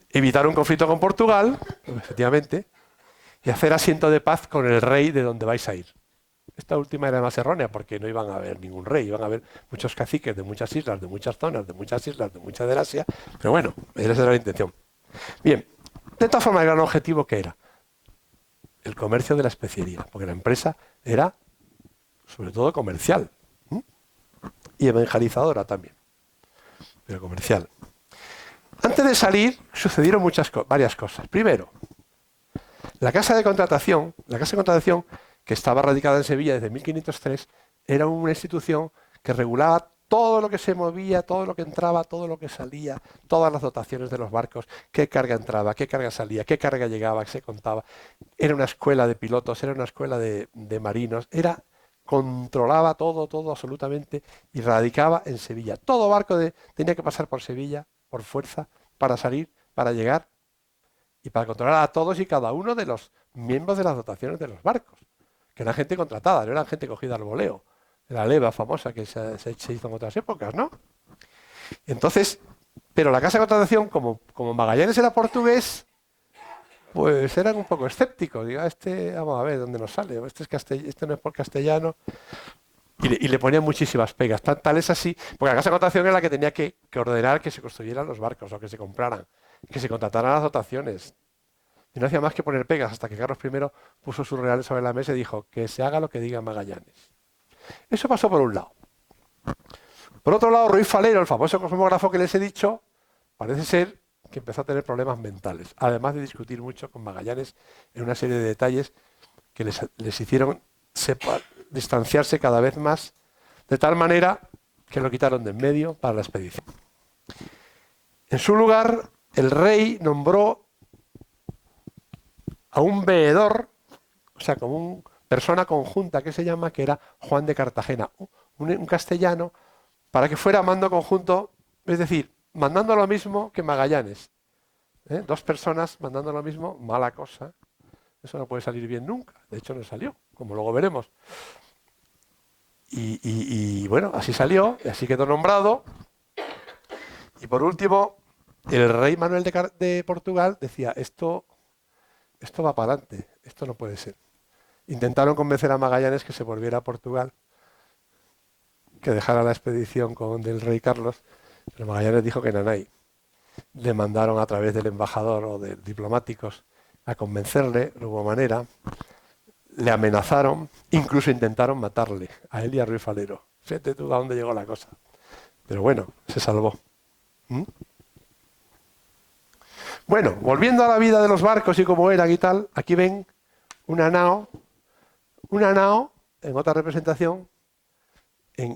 Evitar un conflicto con Portugal, efectivamente, y hacer asiento de paz con el rey de donde vais a ir. Esta última era más errónea porque no iban a haber ningún rey, iban a haber muchos caciques de muchas islas, de muchas zonas, de muchas islas, de mucha del Asia, pero bueno, esa era la intención. Bien, de todas formas, el gran objetivo que era el comercio de la especiería, porque la empresa era sobre todo comercial y evangelizadora también, pero comercial. Antes de salir sucedieron varias cosas. Primero, la casa de contratación que estaba radicada en Sevilla desde 1503, era una institución que regulaba todo lo que se movía, todo lo que entraba, todo lo que salía, todas las dotaciones de los barcos, qué carga entraba, qué carga salía, qué carga llegaba, qué se contaba. Era una escuela de pilotos, era una escuela de marinos, controlaba todo absolutamente y radicaba en Sevilla. Todo barco tenía que pasar por Sevilla, por fuerza, para salir, para llegar y para controlar a todos y cada uno de los miembros de las dotaciones de los barcos, que eran gente contratada, no eran gente cogida al voleo, la leva famosa que se hizo en otras épocas, ¿no? Entonces, pero la casa de contratación, como Magallanes era portugués, pues eran un poco escépticos. Diga, vamos a ver dónde nos sale, este no es por castellano. Y le ponían muchísimas pegas. Tal es así, porque la casa de contratación era la que tenía que ordenar que se construyeran los barcos o que se compraran, que se contrataran las dotaciones. Y no hacía más que poner pegas hasta que Carlos I puso sus reales sobre la mesa y dijo que se haga lo que diga Magallanes. Eso pasó por un lado. Por otro lado, Ruiz Falero, el famoso cosmógrafo que les he dicho, parece ser que empezó a tener problemas mentales, además de discutir mucho con Magallanes en una serie de detalles que les hicieron distanciarse cada vez más, de tal manera que lo quitaron de en medio para la expedición. En su lugar, el rey nombró a un veedor, o sea, como una persona conjunta que se llama, que era Juan de Cartagena, un castellano, para que fuera mando conjunto, es decir, mandando lo mismo que Magallanes. Dos personas mandando lo mismo, mala cosa. Eso no puede salir bien nunca. De hecho, no salió, como luego veremos. Y bueno, así salió, y así quedó nombrado. Y por último, el rey Manuel de Portugal decía, esto va para adelante, esto no puede ser. Intentaron convencer a Magallanes que se volviera a Portugal, que dejara la expedición con el rey Carlos, pero Magallanes dijo que nanay. Le mandaron a través del embajador o de diplomáticos a convencerle, no hubo manera, le amenazaron, incluso intentaron matarle, a él y a Ruiz Falero. Fíjate tú a dónde llegó la cosa. Pero bueno, se salvó. Bueno, volviendo a la vida de los barcos y cómo eran y tal, aquí ven una nao, en otra representación,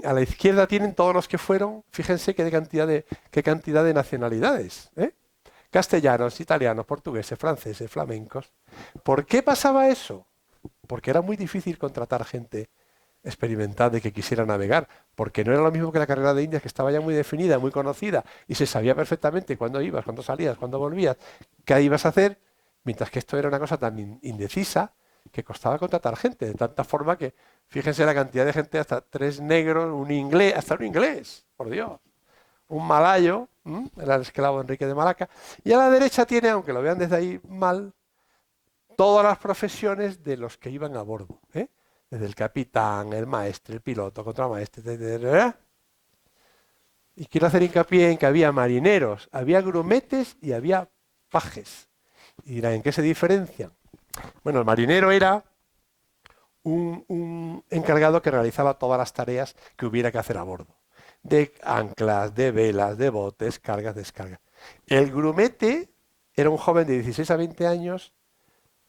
a la izquierda tienen todos los que fueron, fíjense qué cantidad de nacionalidades, castellanos, italianos, portugueses, franceses, flamencos. ¿Por qué pasaba eso? Porque era muy difícil contratar gente experimentada y que quisiera navegar, porque no era lo mismo que la carrera de Indias, que estaba ya muy definida, muy conocida, y se sabía perfectamente cuándo ibas, cuándo salías, cuándo volvías, qué ibas a hacer, mientras que esto era una cosa tan indecisa que costaba contratar gente, de tanta forma que, fíjense la cantidad de gente, hasta 3 negros, hasta un inglés, por Dios, un malayo, era el esclavo de Enrique de Malaca, y a la derecha tiene, aunque lo vean desde ahí mal, todas las profesiones de los que iban a bordo, desde el capitán, el maestre, el piloto, contramaestre, etc. Y quiero hacer hincapié en que había marineros, había grumetes y había pajes. Y dirán, ¿en qué se diferencian? Bueno, el marinero era un encargado que realizaba todas las tareas que hubiera que hacer a bordo. De anclas, de velas, de botes, cargas, descargas. El grumete era un joven de 16 a 20 años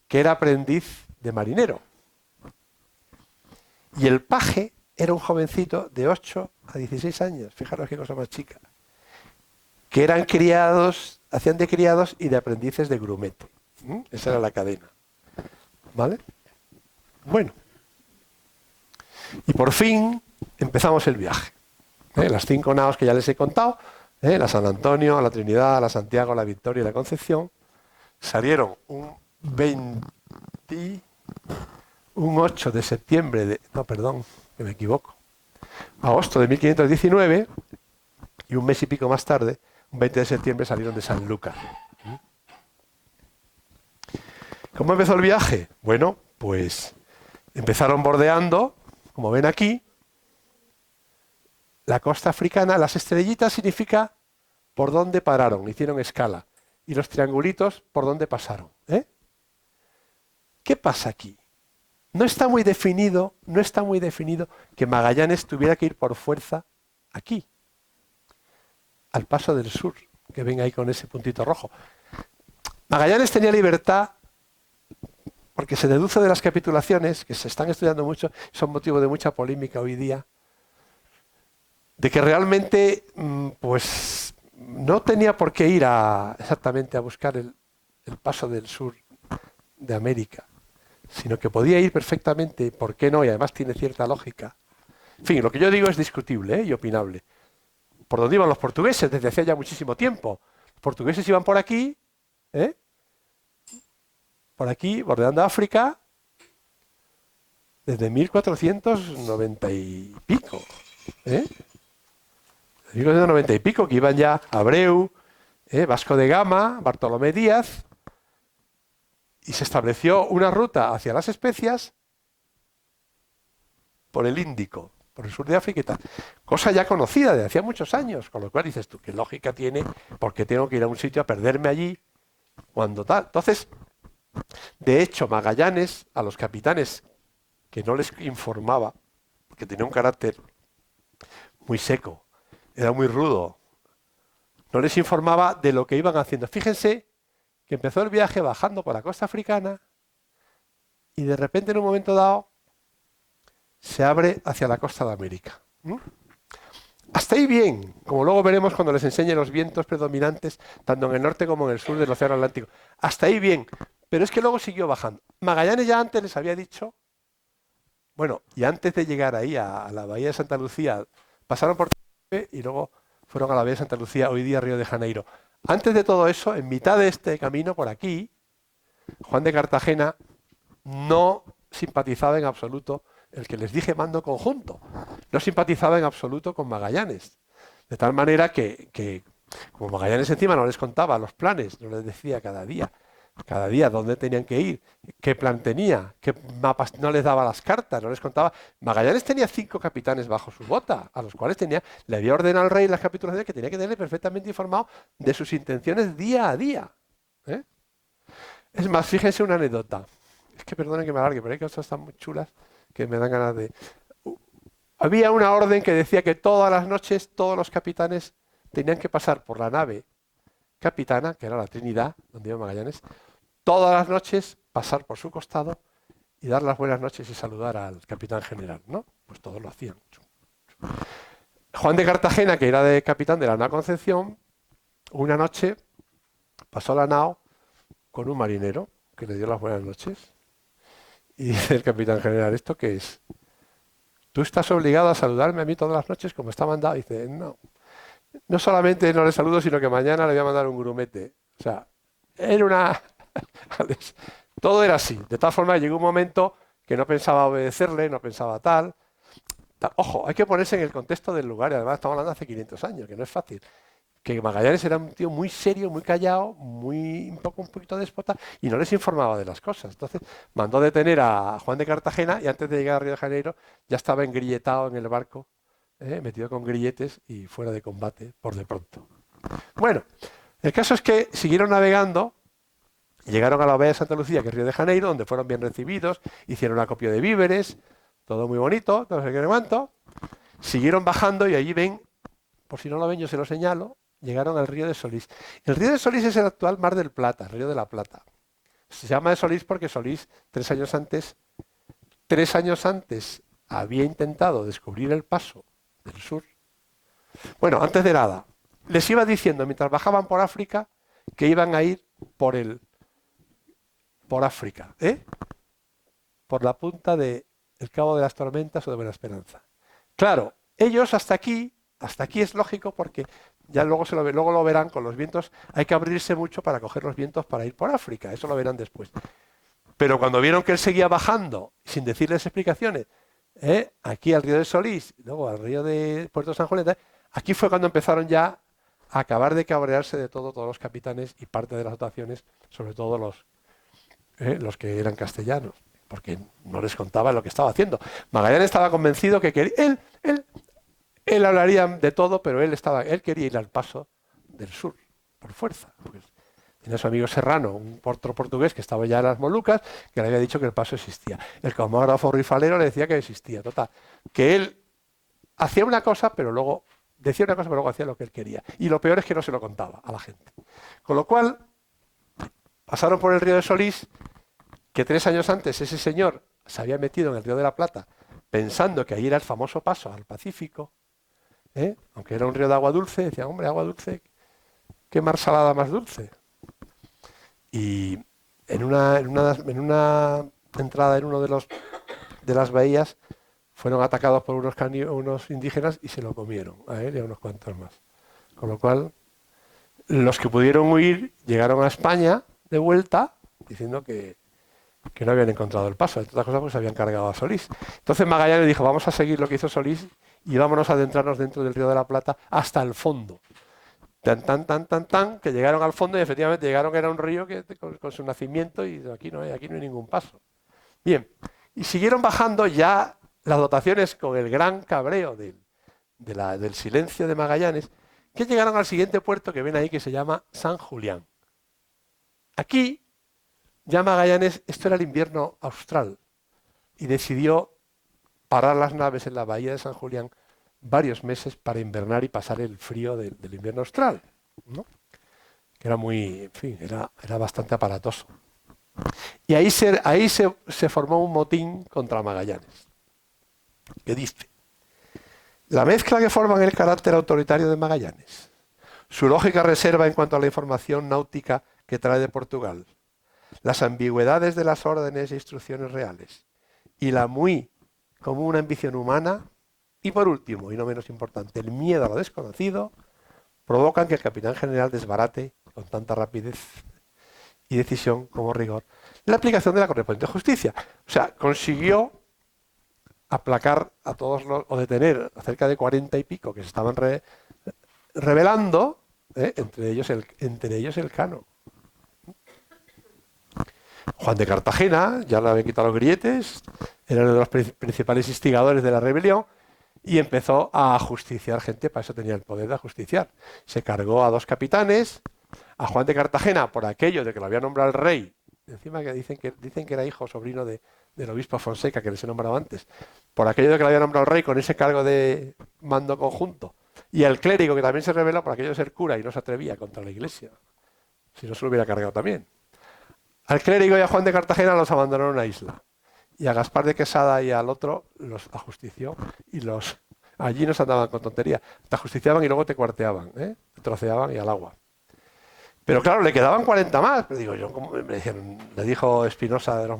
que era aprendiz de marinero. Y el paje era un jovencito de 8 a 16 años, fijaros qué cosa más chica, que eran criados, hacían de criados y de aprendices de grumete. Esa era la cadena. ¿Vale? Bueno. Y por fin empezamos el viaje. Las 5 naos que ya les he contado, la San Antonio, la Trinidad, la Santiago, la Victoria y la Concepción, salieron un 8 de septiembre de... No, perdón, que me equivoco. Agosto de 1519 y un mes y pico más tarde, un 20 de septiembre, salieron de Sanlúcar. ¿Cómo empezó el viaje? Bueno, pues empezaron bordeando, como ven aquí, la costa africana. Las estrellitas significa por dónde pararon, hicieron escala. Y los triangulitos por dónde pasaron. ¿Qué pasa aquí? No está muy definido que Magallanes tuviera que ir por fuerza aquí, al paso del sur, que ven ahí con ese puntito rojo. Magallanes tenía libertad porque se deduce de las capitulaciones, que se están estudiando mucho, son motivo de mucha polémica hoy día, de que realmente pues no tenía por qué ir exactamente a buscar el paso del sur de América, sino que podía ir perfectamente, ¿por qué no? Y además tiene cierta lógica. En fin, lo que yo digo es discutible y opinable. ¿Por dónde iban los portugueses desde hace ya muchísimo tiempo? Los portugueses iban por aquí, bordeando África, desde 1490 y pico. 1490 y pico, que iban ya Abreu, Vasco de Gama, Bartolomé Díaz, y se estableció una ruta hacia las Especias por el Índico, por el sur de África y tal. Cosa ya conocida de hacía muchos años, con lo cual dices tú, ¿qué lógica tiene? Porque tengo que ir a un sitio a perderme allí cuando tal. Entonces, de hecho, Magallanes, a los capitanes que no les informaba, porque tenía un carácter muy seco, era muy rudo, no les informaba de lo que iban haciendo. Fíjense que empezó el viaje bajando por la costa africana y de repente en un momento dado se abre hacia la costa de América. Hasta ahí bien, como luego veremos cuando les enseñe los vientos predominantes, tanto en el norte como en el sur del Océano Atlántico. Hasta ahí bien, pero es que luego siguió bajando. Magallanes ya antes les había dicho, bueno, y antes de llegar ahí a la bahía de Santa Lucía, pasaron por Tenerife y luego fueron a la bahía de Santa Lucía, hoy día Río de Janeiro. Antes de todo eso, en mitad de este camino por aquí, Juan de Cartagena no simpatizaba en absoluto, el que les dije mando conjunto, no simpatizaba en absoluto con Magallanes. De tal manera que como Magallanes encima no les contaba los planes, no les decía cada día dónde tenían que ir, qué plan tenía, qué mapas, no les daba las cartas, no les contaba. Magallanes tenía 5 capitanes bajo su bota, a los cuales le había ordenado al rey en las capitulaciones que tenía que tenerle perfectamente informado de sus intenciones día a día. Es más, fíjense una anécdota. Es que perdonen que me alargue, pero hay cosas tan muy chulas que me dan ganas de... Había una orden que decía que todas las noches todos los capitanes tenían que pasar por la nave capitana, que era la Trinidad, donde iba Magallanes, todas las noches pasar por su costado y dar las buenas noches y saludar al capitán general, ¿no? Pues todos lo hacían. Juan de Cartagena, que era de capitán de la nao Concepción, una noche pasó la nao con un marinero que le dio las buenas noches y dice el capitán general, ¿esto qué es? ¿Tú estás obligado a saludarme a mí todas las noches como está mandado? Y dice, no solamente no le saludo, sino que mañana le voy a mandar un grumete. O sea, era una... Todo era así. De tal forma que llegó un momento que no pensaba obedecerle, no pensaba tal. Ojo, hay que ponerse en el contexto del lugar, y además estamos hablando de hace 500 años, que no es fácil. Que Magallanes era un tío muy serio, muy callado, un poquito déspota, y no les informaba de las cosas. Entonces mandó detener a Juan de Cartagena y antes de llegar a Río de Janeiro ya estaba engrilletado en el barco, metido con grilletes y fuera de combate por de pronto. Bueno, el caso es que siguieron navegando Llegaron a la bahía de Santa Lucía, que es Río de Janeiro, donde fueron bien recibidos, hicieron acopio de víveres, todo muy bonito, no sé qué cuánto. Siguieron bajando y allí ven, por si no lo ven yo se lo señalo, llegaron al río de Solís. El río de Solís es el actual Mar del Plata, el río de la Plata. Se llama de Solís porque Solís 3 años antes había intentado descubrir el paso del sur. Bueno, antes de nada, les iba diciendo mientras bajaban por África que iban a ir por África, por la punta del Cabo de las Tormentas o de Buena Esperanza. Claro, ellos hasta aquí es lógico porque ya luego lo verán con los vientos, hay que abrirse mucho para coger los vientos para ir por África, eso lo verán después. Pero cuando vieron que él seguía bajando, sin decirles explicaciones, aquí al río de Solís, luego al río de Puerto San Julián, aquí fue cuando empezaron ya a acabar de cabrearse de todos los capitanes y parte de las dotaciones, sobre todo los que eran castellanos, porque no les contaba lo que estaba haciendo. Magallanes estaba convencido que quería, él hablaría de todo, pero él quería ir al paso del sur, por fuerza. Pues, tenía a su amigo Serrano, un portugués que estaba ya en las Molucas, que le había dicho que el paso existía. El camarógrafo Rifalero le decía que existía. Total, que él hacía una cosa, pero luego decía una cosa, pero luego hacía lo que él quería. Y lo peor es que no se lo contaba a la gente. Con lo cual, pasaron por el río de Solís, que 3 años antes ese señor se había metido en el río de la Plata, pensando que ahí era el famoso paso al Pacífico, aunque era un río de agua dulce, decía, hombre, agua dulce, qué mar salada más dulce. Y en una entrada en uno de las bahías fueron atacados por unos indígenas y se lo comieron a él y a unos cuantos más. Con lo cual, los que pudieron huir llegaron a España de vuelta diciendo que no habían encontrado el paso. Entre otras cosas, pues habían cargado a Solís. Entonces Magallanes dijo, vamos a seguir lo que hizo Solís y vámonos a adentrarnos dentro del río de la Plata hasta el fondo. Que llegaron al fondo y efectivamente llegaron, era un río que con su nacimiento y aquí no hay ningún paso. Bien, y siguieron bajando ya las dotaciones con el gran cabreo del silencio de Magallanes, que llegaron al siguiente puerto que ven ahí que se llama San Julián. Aquí ya Magallanes, esto era el invierno austral, y decidió parar las naves en la bahía de San Julián varios meses para invernar y pasar el frío del invierno austral, ¿no? Que era muy, en fin, era bastante aparatoso. Y ahí se formó un motín contra Magallanes, que dice, la mezcla que forman el carácter autoritario de Magallanes, su lógica reserva en cuanto a la información náutica que trae de Portugal, las ambigüedades de las órdenes e instrucciones reales y la muy común ambición humana, y por último, y no menos importante, el miedo a lo desconocido, provocan que el capitán general desbarate con tanta rapidez y decisión como rigor la aplicación de la correspondiente justicia. O sea, consiguió aplacar a todos o detener a cerca de 40 y pico que se estaban rebelando, entre ellos el Cano. Juan de Cartagena, ya le habían quitado los grilletes, era uno de los principales instigadores de la rebelión y empezó a ajusticiar gente, para eso tenía el poder de ajusticiar. Se cargó a 2 capitanes, a Juan de Cartagena por aquello de que lo había nombrado el rey, encima que dicen que era hijo o sobrino del obispo Fonseca, que les he nombrado antes, por aquello de que lo había nombrado el rey con ese cargo de mando conjunto, y el clérigo que también se rebeló por aquello de ser cura y no se atrevía contra la iglesia, si no se lo hubiera cargado también. Al clérigo y a Juan de Cartagena los abandonaron a una isla. Y a Gaspar de Quesada y al otro los ajustició y allí no se andaban con tontería. Te ajusticiaban y luego te cuarteaban, te troceaban y al agua. Pero claro, le quedaban 40 más. Pero digo yo, le dijo Espinosa de los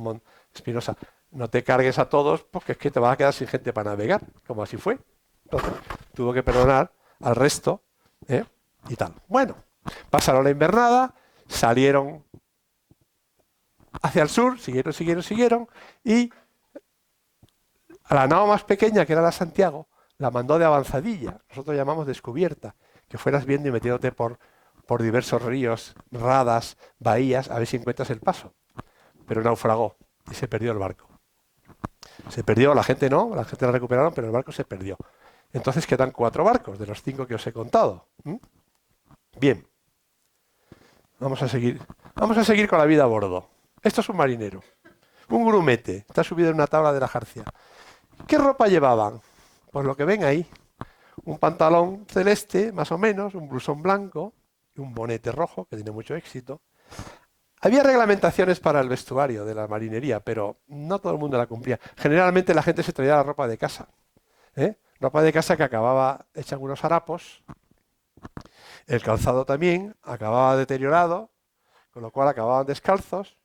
Espinosa, no te cargues a todos porque es que te vas a quedar sin gente para navegar, como así fue. Entonces, tuvo que perdonar al resto y tal. Bueno, pasaron la invernada, salieron hacia el sur, siguieron, y a la nao más pequeña, que era la Santiago, la mandó de avanzadilla, nosotros llamamos descubierta, que fueras viendo y metiéndote por diversos ríos, radas, bahías, a ver si encuentras el paso. Pero naufragó y se perdió el barco. Se perdió, la gente la recuperaron, pero el barco se perdió. Entonces quedan 4 barcos de los 5 que os he contado. Bien. Vamos a seguir con la vida a bordo. Esto es un marinero, un grumete, está subido en una tabla de la jarcia. ¿Qué ropa llevaban? Pues lo que ven ahí. Un pantalón celeste, más o menos, un blusón blanco y un bonete rojo, que tiene mucho éxito. Había reglamentaciones para el vestuario de la marinería, pero no todo el mundo la cumplía. Generalmente la gente se traía la ropa de casa, ¿eh? Ropa de casa que acababa hecha en unos harapos. El calzado también acababa deteriorado, con lo cual acababan descalzos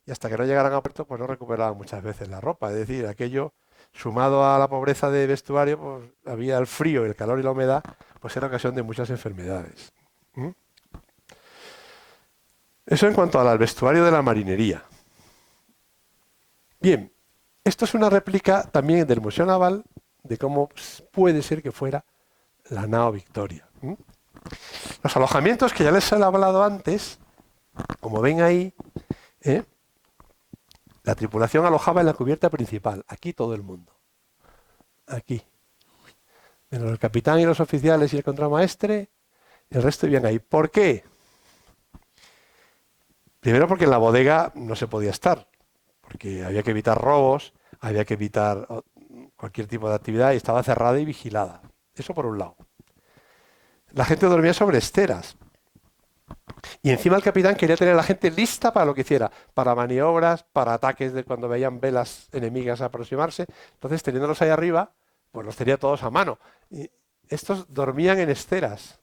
y hasta que no llegaran a puerto pues no recuperaban muchas veces la ropa. Es decir, aquello sumado a la pobreza de vestuario, pues había el frío, el calor y la humedad, pues era ocasión de muchas enfermedades. ¿Mm? Eso en cuanto al vestuario de la marinería. Bien, esto es una réplica también del Museo Naval de cómo puede ser que fuera la nao Victoria. ¿Mm? Los alojamientos que ya les he hablado antes, como ven ahí, la tripulación alojaba en la cubierta principal, aquí todo el mundo. Aquí. Menos el capitán y los oficiales y el contramaestre, el resto vivían ahí. ¿Por qué? Primero porque en la bodega no se podía estar, porque había que evitar robos, había que evitar cualquier tipo de actividad y estaba cerrada y vigilada. Eso por un lado. La gente dormía sobre esteras. Y encima el capitán quería tener a la gente lista para lo que hiciera, para maniobras, para ataques de cuando veían velas enemigas aproximarse. Entonces, teniéndolos ahí arriba, pues los tenía todos a mano. Y estos dormían en esteras,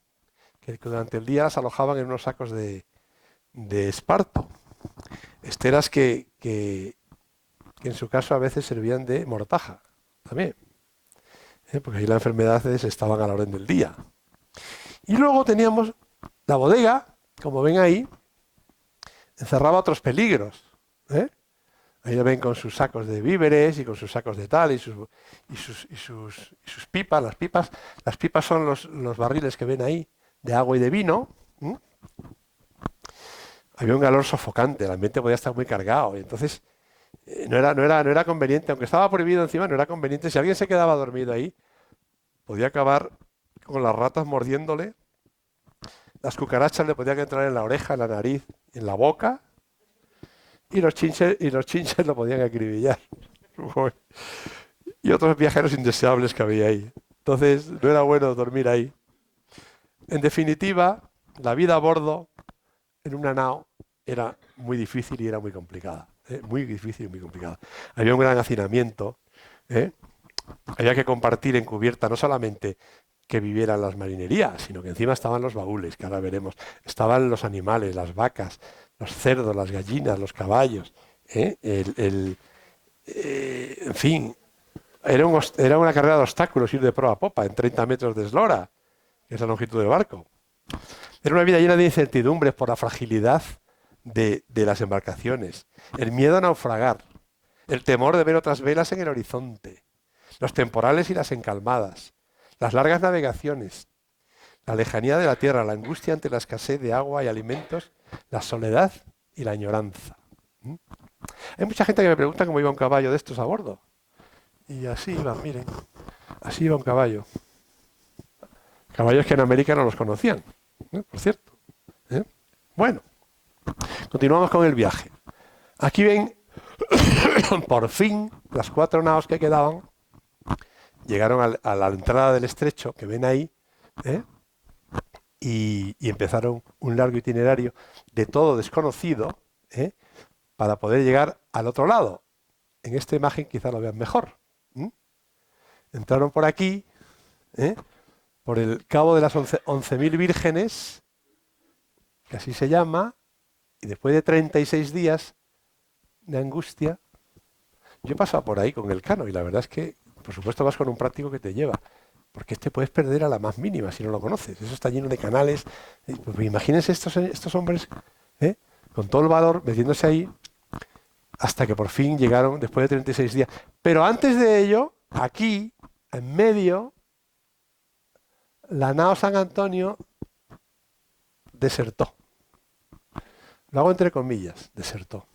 que durante el día las alojaban en unos sacos de esparto. Esteras que en su caso a veces servían de mortaja también, porque ahí las enfermedades estaban a la orden del día. Y luego teníamos la bodega, como ven ahí, encerraba otros peligros. Ahí lo ven con sus sacos de víveres y con sus sacos de tal y sus pipas. Las pipas son los barriles que ven ahí de agua y de vino. Había un calor sofocante, el ambiente podía estar muy cargado y entonces no era conveniente, aunque estaba prohibido encima, no era conveniente. Si alguien se quedaba dormido ahí, podía acabar con las ratas mordiéndole. Las cucarachas le podían entrar en la oreja, en la nariz, en la boca, y los chinches lo podían acribillar. Y otros viajeros indeseables que había ahí. Entonces, no era bueno dormir ahí. En definitiva, la vida a bordo en una nao era muy difícil y era muy complicada. Muy difícil y muy complicada. Había un gran hacinamiento. Había que compartir en cubierta no solamente que vivieran las marinerías, sino que encima estaban los baúles, que ahora veremos. Estaban los animales, las vacas, los cerdos, las gallinas, los caballos. En fin, era una carrera de obstáculos ir de proa a popa en 30 metros de eslora, que es la longitud del barco. Era una vida llena de incertidumbres por la fragilidad de las embarcaciones, el miedo a naufragar, el temor de ver otras velas en el horizonte, los temporales y las encalmadas, las largas navegaciones, la lejanía de la tierra, la angustia ante la escasez de agua y alimentos, la soledad y la añoranza. Hay mucha gente que me pregunta cómo iba un caballo de estos a bordo. Y así iba, miren, así iba un caballo. Caballos que en América no los conocían, por cierto. Bueno, continuamos con el viaje. Aquí ven, por fin, las 4 naos que quedaban llegaron a la entrada del estrecho, que ven ahí, y empezaron un largo itinerario de todo desconocido, para poder llegar al otro lado. En esta imagen quizá lo vean mejor. Entraron por aquí, por el cabo de las 11.000 vírgenes, que así se llama, y después de 36 días de angustia, yo he pasado por ahí con el cano y la verdad es que, por supuesto, vas con un práctico que te lleva, porque te puedes perder a la más mínima si no lo conoces. Eso está lleno de canales. Pues imagínense estos hombres, con todo el valor, metiéndose ahí, hasta que por fin llegaron después de 36 días. Pero antes de ello, aquí, en medio, la nao San Antonio desertó. Lo hago entre comillas, desertó.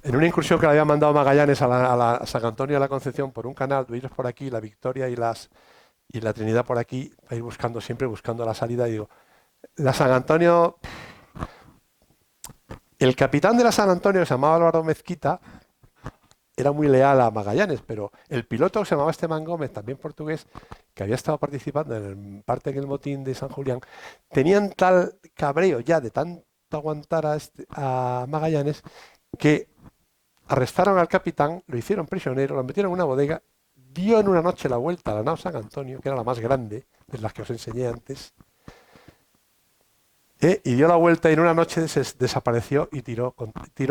En una incursión que le había mandado Magallanes a la San Antonio de la Concepción por un canal, iros por aquí, la Victoria y la Trinidad por aquí, para ir siempre buscando la salida. Y digo, la San Antonio El capitán de la San Antonio, que se llamaba Álvaro Mezquita, era muy leal a Magallanes, pero el piloto, que se llamaba Esteban Gómez, también portugués, que había estado participando parte en el motín de San Julián, tenían tal cabreo ya de tanto aguantar a Magallanes que arrestaron al capitán, lo hicieron prisionero, lo metieron en una bodega, dio en una noche la vuelta a la nao San Antonio, que era la más grande de las que os enseñé antes, y dio la vuelta y en una noche desapareció y tiró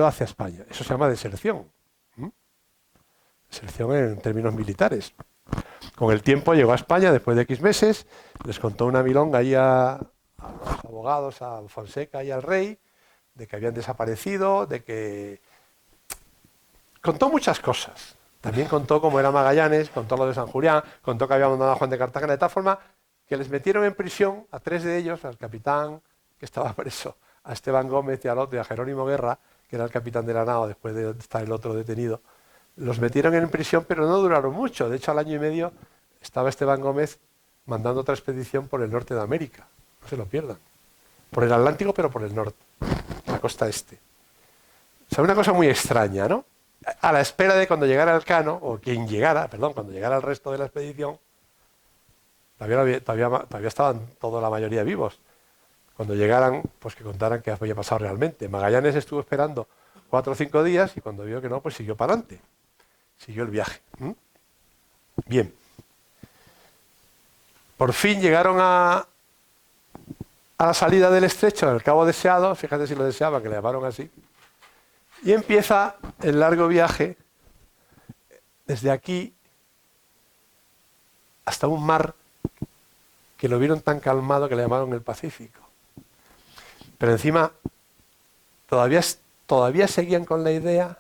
hacia España. Eso se llama deserción. Deserción en términos militares. Con el tiempo llegó a España después de X meses, les contó una milonga ahí a los abogados, a Fonseca y al rey, de que habían desaparecido, de que... Contó muchas cosas. También contó cómo era Magallanes, contó lo de San Julián, contó que había mandado a Juan de Cartagena, de tal forma que les metieron en prisión a 3 de ellos, al capitán que estaba preso, a Esteban Gómez y al otro, y a Jerónimo Guerra, que era el capitán de la nao después de estar el otro detenido. Los metieron en prisión, pero no duraron mucho. De hecho, al año y medio estaba Esteban Gómez mandando otra expedición por el norte de América. No se lo pierdan. Por el Atlántico, pero por el norte, la costa este. O sea, una cosa muy extraña, ¿no? A la espera de cuando llegara Elcano, o quien llegara, perdón, cuando llegara el resto de la expedición, todavía estaban toda la mayoría vivos. Cuando llegaran, pues que contaran qué había pasado realmente. Magallanes estuvo esperando 4 o 5 días y cuando vio que no, pues siguió para adelante. Siguió el viaje. Bien. Por fin llegaron a la salida del estrecho, al cabo deseado, fíjate si lo deseaba, que le llamaron así, y empieza el largo viaje desde aquí hasta un mar que lo vieron tan calmado que le llamaron el Pacífico. Pero encima todavía seguían con la idea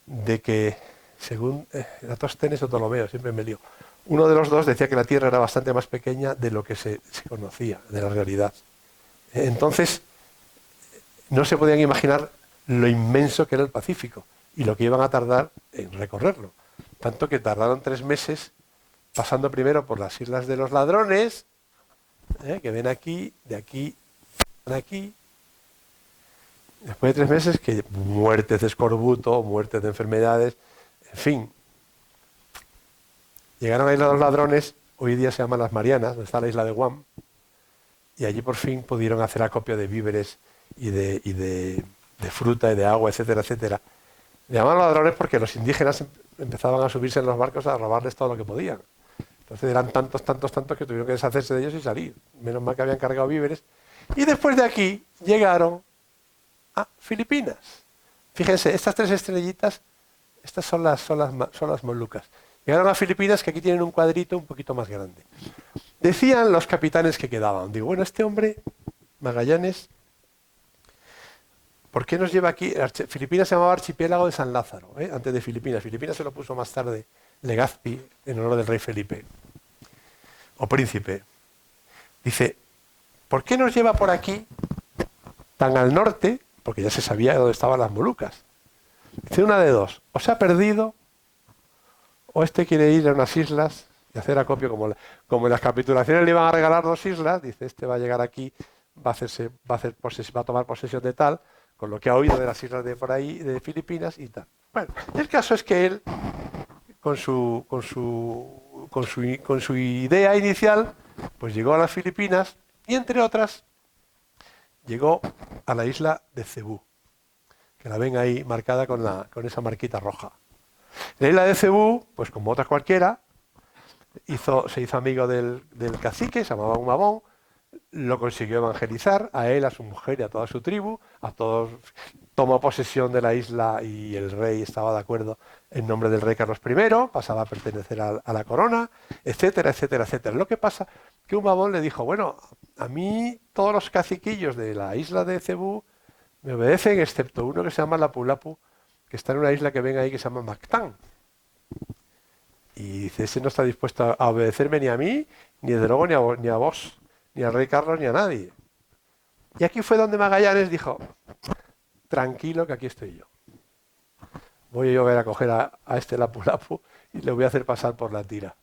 de que, según Eratóstenes o Ptolomeo, siempre me lío, uno de los dos decía que la Tierra era bastante más pequeña de lo que se conocía, de la realidad. Entonces, no se podían imaginar lo inmenso que era el Pacífico y lo que iban a tardar en recorrerlo. Tanto que tardaron 3 meses pasando primero por las Islas de los Ladrones, que ven aquí, de aquí, de aquí. Después de 3 meses, que muertes de escorbuto, muertes de enfermedades, en fin. Llegaron a la Isla de los Ladrones, hoy día se llaman las Marianas, donde está la isla de Guam, y allí por fin pudieron hacer acopio de víveres y de fruta y de agua, etcétera, etcétera. Le llamaban ladrones porque los indígenas empezaban a subirse en los barcos a robarles todo lo que podían. Entonces eran tantos que tuvieron que deshacerse de ellos y salir. Menos mal que habían cargado víveres. Y después de aquí llegaron a Filipinas. Fíjense, estas 3 estrellitas, estas son las Molucas. Llegaron a Filipinas, que aquí tienen un cuadrito un poquito más grande. Decían los capitanes que quedaban. Digo, bueno, este hombre, Magallanes, ¿por qué nos lleva aquí? Filipinas se llamaba Archipiélago de San Lázaro, antes de Filipinas. Filipinas se lo puso más tarde Legazpi, en honor del rey Felipe, o príncipe. Dice, ¿por qué nos lleva por aquí, tan al norte? Porque ya se sabía dónde estaban las Molucas. Dice, una de dos, o se ha perdido, o este quiere ir a unas islas y hacer acopio, como en las capitulaciones le iban a regalar 2 islas, dice, este va a llegar aquí, va a tomar posesión de tal, con lo que ha oído de las islas de por ahí, de Filipinas y tal. Bueno, el caso es que él, con su idea inicial, pues llegó a las Filipinas y, entre otras, llegó a la isla de Cebú, que la ven ahí marcada con esa marquita roja. La isla de Cebú, pues como otras cualquiera, se hizo amigo del cacique, se llamaba Humabón, lo consiguió evangelizar, a él, a su mujer y a toda su tribu, a todos, tomó posesión de la isla y el rey estaba de acuerdo en nombre del rey Carlos I, pasaba a pertenecer a la corona, etcétera, etcétera, etcétera. Lo que pasa que Humabón le dijo, bueno, a mí todos los caciquillos de la isla de Cebú me obedecen, excepto uno que se llama Lapu-Lapu, que está en una isla que ven ahí que se llama Mactán. Y dice, ese no está dispuesto a obedecerme ni a mí, ni desde luego ni a vos, ni al rey Carlos, ni a nadie. Y aquí fue donde Magallanes dijo, tranquilo que aquí estoy yo. Voy a ver a coger a este Lapu-Lapu y le voy a hacer pasar por la tira.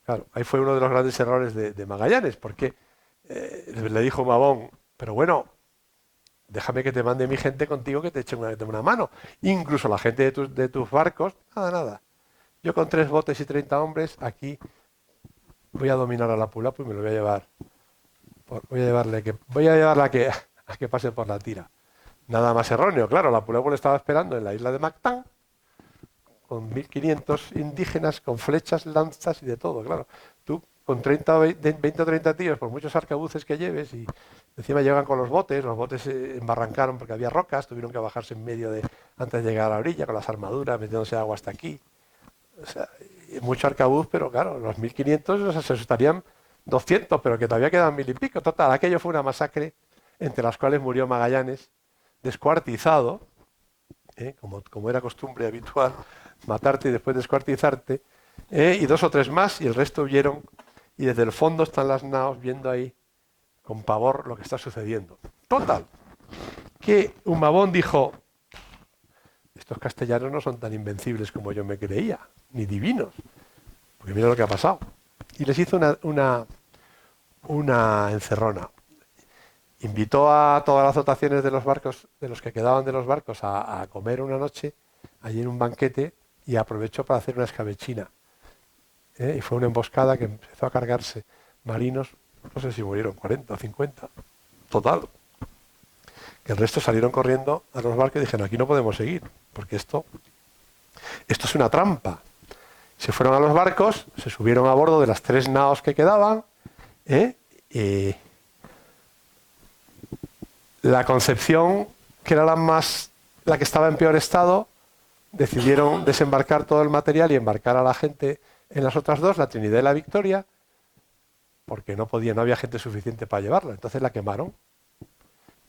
Claro, ahí fue uno de los grandes errores de Magallanes, porque le dijo Mabón, pero bueno, déjame que te mande mi gente contigo que te eche una mano. Incluso la gente de tus barcos, nada. Yo con 3 botes y 30 hombres, aquí voy a dominar a Lapu-Lapu y me lo voy a llevar. Voy a llevarla a que pase por la tira. Nada más erróneo, claro, Lapu-Lapu le estaba esperando en la isla de Mactán, con 1500 indígenas, con flechas, lanzas y de todo, claro. Tú con 20 o 30 tíos, por muchos arcabuces que lleves, y encima llegan con los botes se embarrancaron porque había rocas, tuvieron que bajarse en medio antes de llegar a la orilla, con las armaduras, metiéndose agua hasta aquí. O sea, mucho arcabuz, pero claro, los 1500 se asustarían 200, pero que todavía quedan 1000 y pico. Total, aquello fue una masacre, entre las cuales murió Magallanes, descuartizado, como era costumbre habitual, matarte y después descuartizarte, y 2 o 3 más, y el resto huyeron, y desde el fondo están las naos viendo ahí con pavor lo que está sucediendo. Total, que Humabón dijo, estos castellanos no son tan invencibles como yo me creía, ni divinos, porque mira lo que ha pasado. Y les hizo una encerrona. Invitó a todas las dotaciones de los barcos, de los que quedaban de los barcos, a comer una noche allí en un banquete, y aprovechó para hacer una escabechina. Y fue una emboscada que empezó a cargarse marinos, no sé si murieron 40 o 50, total. Que el resto salieron corriendo a los barcos y dijeron, aquí no podemos seguir, porque esto es una trampa. Se fueron a los barcos, se subieron a bordo de las 3 naos que quedaban, la Concepción, que era la que estaba en peor estado, decidieron desembarcar todo el material y embarcar a la gente en las otras 2, la Trinidad y la Victoria, porque no había gente suficiente para llevarla. Entonces la quemaron.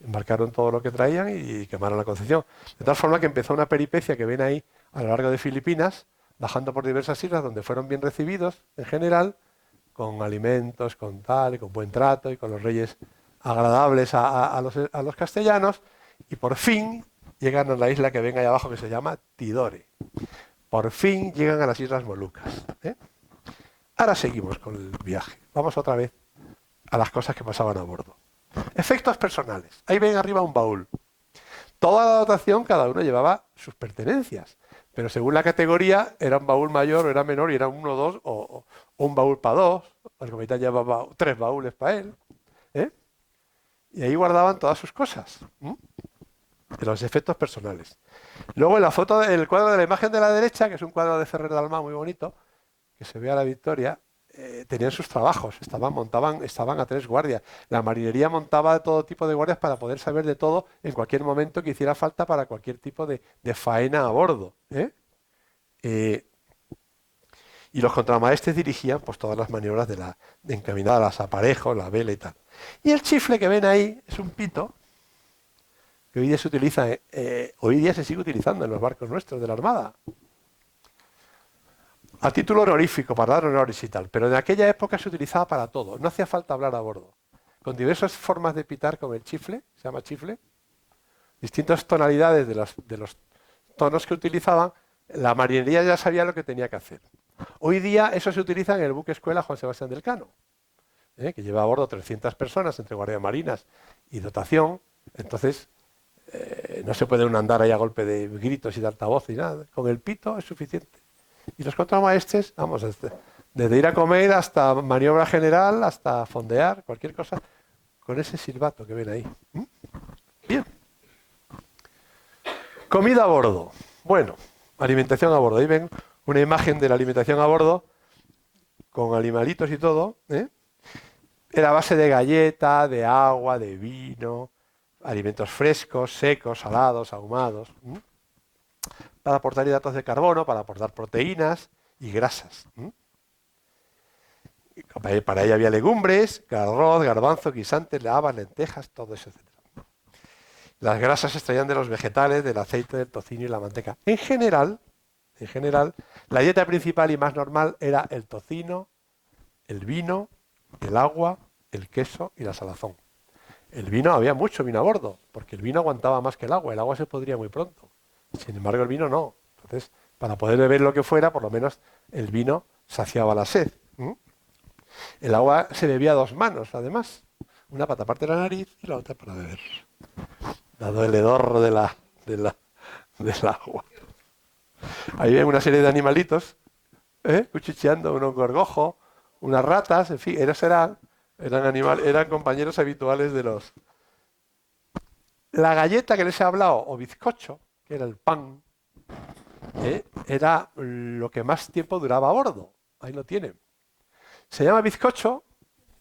Embarcaron todo lo que traían y quemaron la Concepción. De tal forma que empezó una peripecia que ven ahí a lo largo de Filipinas, bajando por diversas islas donde fueron bien recibidos en general, con alimentos, con buen trato y con los reyes agradables a los castellanos, y por fin llegan a la isla que ven ahí abajo, que se llama Tidore. Por fin llegan a las Islas Molucas. Ahora seguimos con el viaje. Vamos otra vez a las cosas que pasaban a bordo. Efectos personales. Ahí ven arriba un baúl. Toda la dotación, cada uno llevaba sus pertenencias, pero según la categoría, era un baúl mayor o era menor, y era 1 o 2, o un baúl para 2. El capitán llevaba 3 baúles para él. Y ahí guardaban todas sus cosas. De los efectos personales. Luego en la foto, el cuadro de la imagen de la derecha, que es un cuadro de Ferrer Dalmau muy bonito, que se ve a la Victoria, tenían sus trabajos, estaban a 3 guardias. La marinería montaba todo tipo de guardias para poder saber de todo en cualquier momento que hiciera falta para cualquier tipo de faena a bordo. Y los contramaestres dirigían pues todas las maniobras de encaminadas a los aparejos, la vela y tal. Y el chifle que ven ahí es un pito que hoy día se utiliza, hoy día se sigue utilizando en los barcos nuestros de la Armada. A título honorífico, para dar honores y tal, pero en aquella época se utilizaba para todo, no hacía falta hablar a bordo. Con diversas formas de pitar con el chifle, se llama chifle, distintas tonalidades de los tonos que utilizaban, la marinería ya sabía lo que tenía que hacer. Hoy día eso se utiliza en el buque escuela Juan Sebastián del Cano, que lleva a bordo 300 personas entre guardias marinas y dotación. Entonces no se puede uno andar ahí a golpe de gritos y de altavoz y nada, con el pito es suficiente. Y los contramaestres, vamos, desde ir a comer hasta maniobra general, hasta fondear, cualquier cosa, con ese silbato que ven ahí. Bien. Comida a bordo. Bueno, alimentación a bordo. Ahí ven una imagen de la alimentación a bordo, con animalitos y todo. Era a base de galleta, de agua, de vino, alimentos frescos, secos, salados, ahumados. Para aportar hidratos de carbono, para aportar proteínas y grasas. Para ello había legumbres, arroz, garbanzo, guisantes, habas, lentejas, todo eso, etc. Las grasas se extraían de los vegetales, del aceite, del tocino y la manteca. En general, la dieta principal y más normal era el tocino, el vino, el agua, el queso y la salazón. El vino, había mucho vino a bordo, porque el vino aguantaba más que el agua se podría muy pronto. Sin embargo, el vino no. Entonces, para poder beber lo que fuera, por lo menos el vino saciaba la sed. El agua se bebía a 2 manos, además. Una para taparte la nariz y la otra para beber. dado el hedor del agua. Ahí ven una serie de animalitos, cuchicheando, unos gorgojos, unas ratas, en fin, eran compañeros habituales de los... La galleta que les he hablado, o bizcocho, que era el pan, era lo que más tiempo duraba a bordo. Ahí lo tienen. Se llama bizcocho,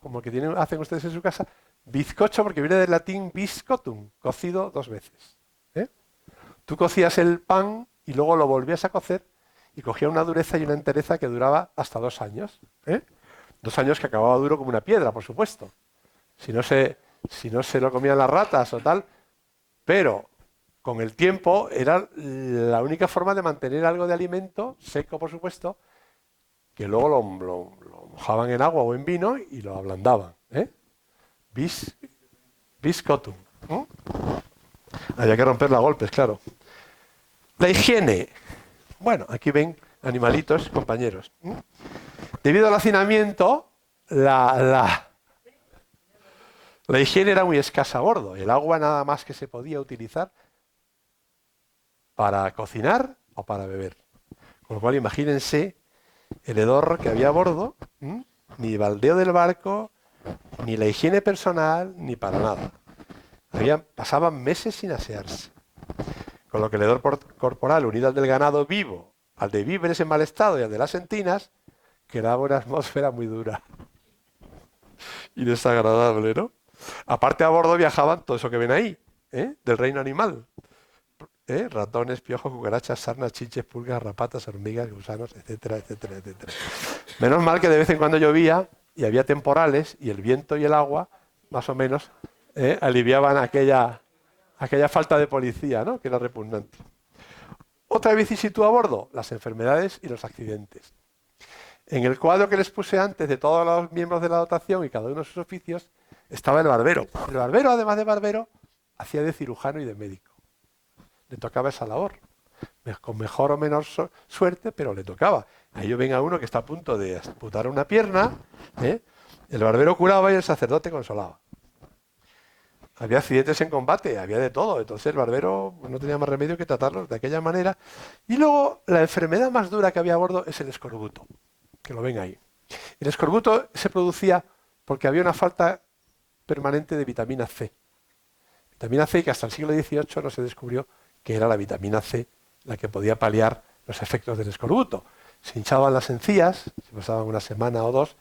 como el que hacen ustedes en su casa, bizcocho porque viene del latín biscotum, cocido 2 veces. Tú cocías el pan y luego lo volvías a cocer y cogía una dureza y una entereza que duraba hasta 2 años. 2 años que acababa duro como una piedra, por supuesto. Si no se lo comían las ratas o tal. Pero con el tiempo era la única forma de mantener algo de alimento, seco por supuesto, que luego lo mojaban en agua o en vino y lo ablandaban. Biscotum. Había que romperlo a golpes, claro. La higiene. Bueno, aquí ven animalitos, compañeros. Debido al hacinamiento, la higiene era muy escasa a bordo. El agua nada más que se podía utilizar para cocinar o para beber. Con lo cual imagínense el hedor que había a bordo, ni baldeo del barco, ni la higiene personal, ni para nada. Pasaban meses sin asearse. Con lo que el hedor corporal unido al del ganado vivo, al de víveres en mal estado y al de las entinas, quedaba una atmósfera muy dura y desagradable, ¿no? Aparte a bordo viajaban todo eso que ven ahí, del reino animal. Ratones, piojos, cucarachas, sarnas, chinches, pulgas, rapatas, hormigas, gusanos, etcétera, etcétera, etcétera. Menos mal que de vez en cuando llovía y había temporales y el viento y el agua, más o menos, aliviaban aquella falta de policía, ¿no? Que era repugnante. Otra vicisitud a bordo, las enfermedades y los accidentes. En el cuadro que les puse antes de todos los miembros de la dotación y cada uno de sus oficios, estaba el barbero. El barbero, además de barbero, hacía de cirujano y de médico. Le tocaba esa labor. Con mejor o menor suerte, pero le tocaba. Ahí yo ven a uno que está a punto de amputar una pierna, el barbero curaba y el sacerdote consolaba. Había accidentes en combate, había de todo. Entonces el barbero no tenía más remedio que tratarlos de aquella manera. Y luego, la enfermedad más dura que había a bordo es el escorbuto, que lo ven ahí. El escorbuto se producía porque había una falta permanente de vitamina C. Vitamina C que hasta el siglo XVIII no se descubrió que era la vitamina C la que podía paliar los efectos del escorbuto. Se hinchaban las encías, si pasaban una semana o 2,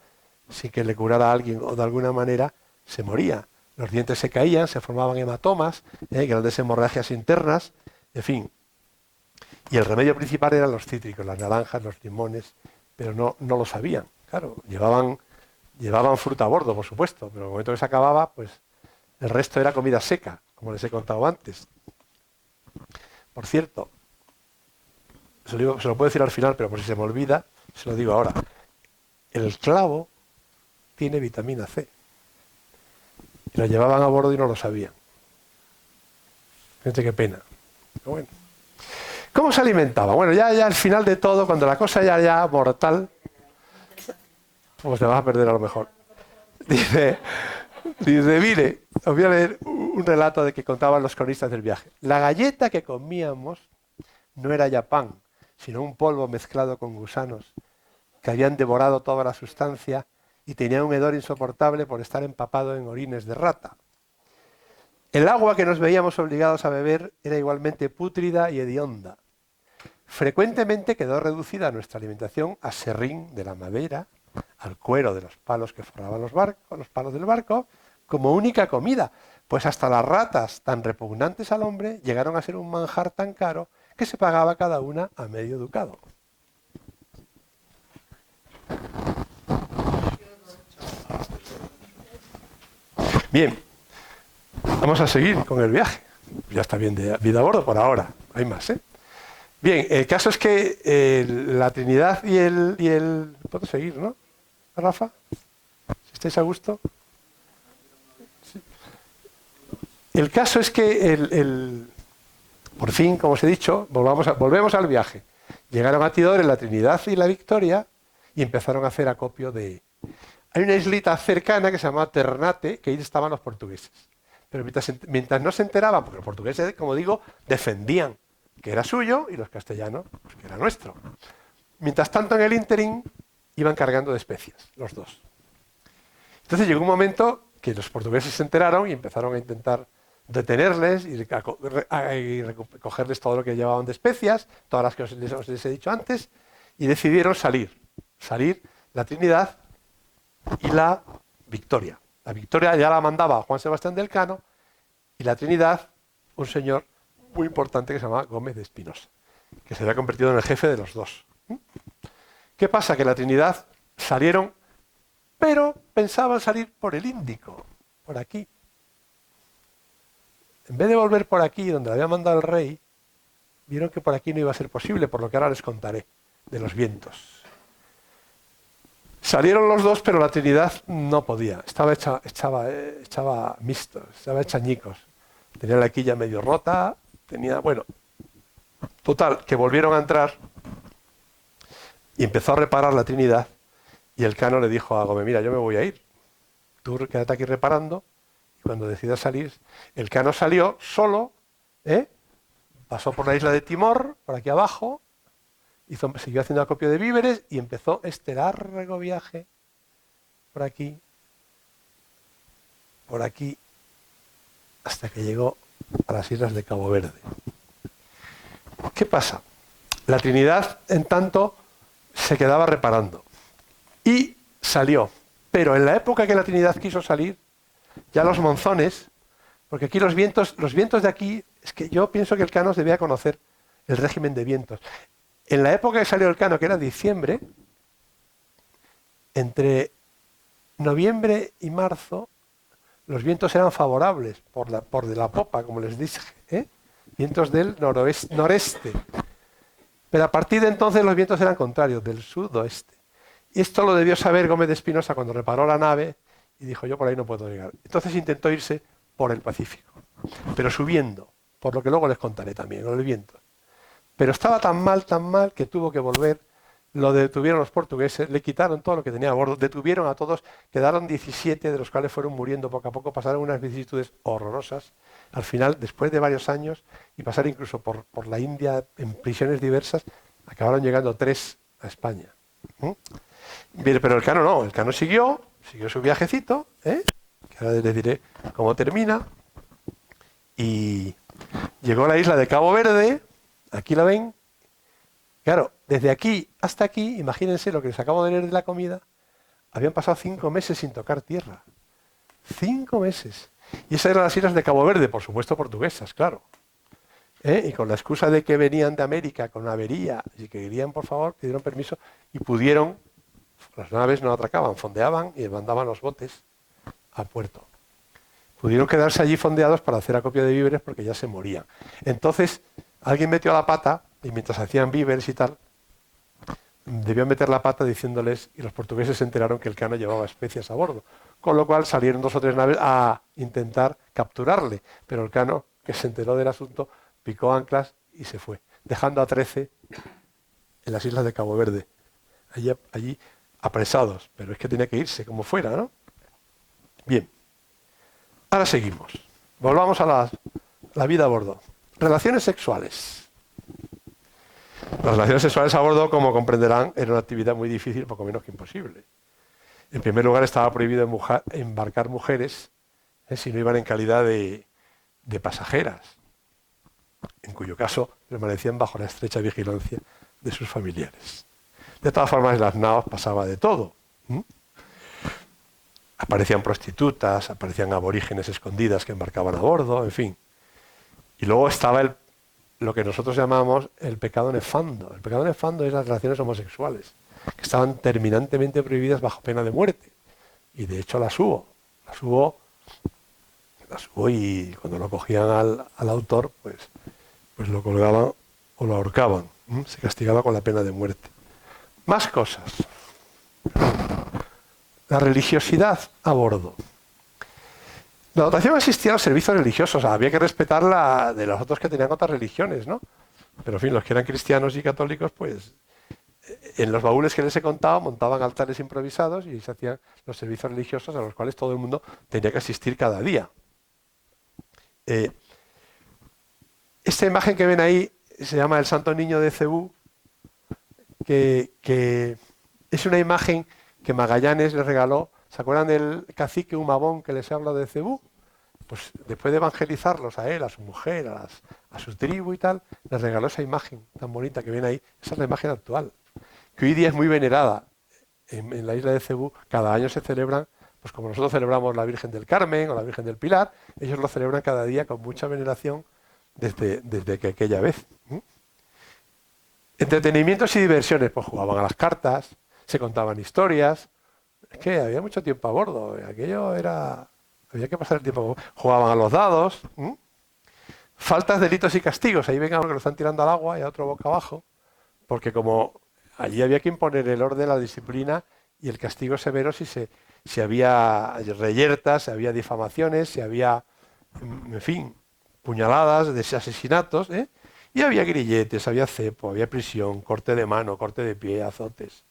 sin que le curara a alguien o de alguna manera, se moría. Los dientes se caían, se formaban hematomas, grandes hemorragias internas, en fin. Y el remedio principal eran los cítricos, las naranjas, los limones, pero no lo sabían. Claro, llevaban fruta a bordo, por supuesto, pero en el momento que se acababa, pues el resto era comida seca, como les he contado antes. Por cierto, se lo puedo decir al final, pero por si se me olvida, se lo digo ahora. El clavo tiene vitamina C. Y lo llevaban a bordo y no lo sabían. Fíjate qué pena. Pero bueno. ¿Cómo se alimentaba? Bueno, ya al final de todo, cuando la cosa ya mortal, pues te vas a perder a lo mejor. Dice, mire, os voy a leer un relato de que contaban los cronistas del viaje. La galleta que comíamos no era ya pan, sino un polvo mezclado con gusanos que habían devorado toda la sustancia y tenía un hedor insoportable por estar empapado en orines de rata. El agua que nos veíamos obligados a beber era igualmente pútrida y hedionda. Frecuentemente quedó reducida nuestra alimentación a serrín de la madera, al cuero de los palos que forraban los palos del barco, como única comida, pues hasta las ratas, tan repugnantes al hombre, llegaron a ser un manjar tan caro que se pagaba cada una a medio ducado. Bien, vamos a seguir con el viaje. Ya está bien de vida a bordo por ahora, hay más, ¿eh? Bien, el caso es que la Trinidad y el... ¿Puedo seguir, no? Rafa, si estáis a gusto. Sí. El caso es que por fin, como os he dicho, volvemos al viaje. Llegaron a Tidore la Trinidad y la Victoria y empezaron a hacer acopio de... Hay una islita cercana que se llama Ternate, que ahí estaban los portugueses. Pero mientras no se enteraban, porque los portugueses, como digo, defendían que era suyo y los castellanos, pues, que era nuestro. Mientras tanto, en el ínterin, iban cargando de especias, los dos. Entonces llegó un momento que los portugueses se enteraron y empezaron a intentar detenerles y recogerles todo lo que llevaban de especias, todas las que os les he dicho antes, y decidieron salir la Trinidad y la Victoria. La Victoria ya la mandaba Juan Sebastián del Cano y la Trinidad un señor muy importante que se llamaba Gómez de Espinosa, que se había convertido en el jefe de los dos. ¿Qué pasa? Que la Trinidad salieron, pero pensaban salir por el Índico, por aquí. En vez de volver por aquí, donde la había mandado el rey, vieron que por aquí no iba a ser posible, por lo que ahora les contaré, de los vientos. Salieron los dos, pero la Trinidad no podía. Estaba hecha mixtos, estaba hecha añicos. Tenía la quilla medio rota, bueno, total, que volvieron a entrar y empezó a reparar la Trinidad y el Cano le dijo a Gómez, mira, yo me voy a ir, tú quédate aquí reparando y cuando decidas salir, el Cano salió solo, pasó por la isla de Timor, por aquí abajo, siguió haciendo acopio de víveres y empezó este largo viaje por aquí, hasta que llegó a las islas de Cabo Verde. ¿Qué pasa? La Trinidad, en tanto, se quedaba reparando y salió. Pero en la época que la Trinidad quiso salir, ya los monzones, porque aquí los vientos de aquí, es que yo pienso que el Cano debía conocer el régimen de vientos. En la época que salió el Cano, que era diciembre, entre noviembre y marzo, los vientos eran favorables por de la popa, como les dije, vientos del noreste. Pero a partir de entonces los vientos eran contrarios, del sudoeste. Y esto lo debió saber Gómez de Espinosa cuando reparó la nave y dijo, yo por ahí no puedo llegar. Entonces intentó irse por el Pacífico, pero subiendo, por lo que luego les contaré también, con el viento. Pero estaba tan mal, que tuvo que volver. Lo detuvieron los portugueses, le quitaron todo lo que tenía a bordo, detuvieron a todos, quedaron 17, de los cuales fueron muriendo poco a poco, pasaron unas vicisitudes horrorosas. Al final, después de varios años, y pasar incluso por la India en prisiones diversas, acabaron llegando 3 a España. Pero el Cano no, el Cano siguió su viajecito, que ahora les diré cómo termina, y llegó a la isla de Cabo Verde, aquí la ven. Claro, desde aquí hasta aquí, imagínense lo que les acabo de leer de la comida, habían pasado 5 meses sin tocar tierra. 5 meses. Y esas eran las islas de Cabo Verde, por supuesto portuguesas, claro. Y con la excusa de que venían de América con avería y que querían, por favor, pidieron permiso y pudieron, las naves no atracaban, fondeaban y mandaban los botes al puerto. Pudieron quedarse allí fondeados para hacer acopio de víveres porque ya se morían. Entonces, alguien metió la pata y mientras hacían víveres y tal, debió meter la pata diciéndoles, y los portugueses se enteraron que el Cano llevaba especias a bordo, con lo cual salieron 2 o 3 naves a intentar capturarle, pero el Cano, que se enteró del asunto, picó anclas y se fue, dejando a 13 en las islas de Cabo Verde, allí apresados, pero es que tenía que irse como fuera, ¿no? Bien, ahora seguimos, volvamos a la vida a bordo. Relaciones sexuales. Las relaciones sexuales a bordo, como comprenderán, era una actividad muy difícil, poco menos que imposible. En primer lugar, estaba prohibido embarcar mujeres si no iban en calidad de pasajeras, en cuyo caso permanecían bajo la estrecha vigilancia de sus familiares. De todas formas, en las naos pasaba de todo. Aparecían prostitutas, aparecían aborígenes escondidas que embarcaban a bordo, en fin. Y luego estaba lo que nosotros llamamos el pecado nefando. El pecado nefando es las relaciones homosexuales, que estaban terminantemente prohibidas bajo pena de muerte. Y de hecho las hubo y cuando lo cogían al autor, pues lo colgaban o lo ahorcaban. Se castigaba con la pena de muerte. Más cosas. La religiosidad a bordo. La dotación existía a los servicios religiosos, había que respetar la de los otros que tenían otras religiones, ¿no? Pero en fin, los que eran cristianos y católicos, pues en los baúles que les he contado montaban altares improvisados y se hacían los servicios religiosos a los cuales todo el mundo tenía que asistir cada día. Esta imagen que ven ahí se llama el Santo Niño de Cebú, que es una imagen que Magallanes les regaló. ¿Se acuerdan del cacique Humabón que les habla de Cebú? Pues después de evangelizarlos a él, a su mujer, a su tribu y tal, les regaló esa imagen tan bonita que ven ahí. Esa es la imagen actual, que hoy día es muy venerada. En la isla de Cebú cada año se celebran, pues como nosotros celebramos la Virgen del Carmen o la Virgen del Pilar, ellos lo celebran cada día con mucha veneración desde que aquella vez. Entretenimientos y diversiones, pues jugaban a las cartas, se contaban historias. Es que había mucho tiempo a bordo, aquello era... Había que pasar el tiempo. Jugaban a los dados. Faltas, delitos y castigos. Ahí ven a uno que lo están tirando al agua y a otro boca abajo. Porque como allí había que imponer el orden, la disciplina y el castigo severo si había reyertas, si había difamaciones, si había, en fin, puñaladas, asesinatos. Y había grilletes, había cepo, había prisión, corte de mano, corte de pie, azotes.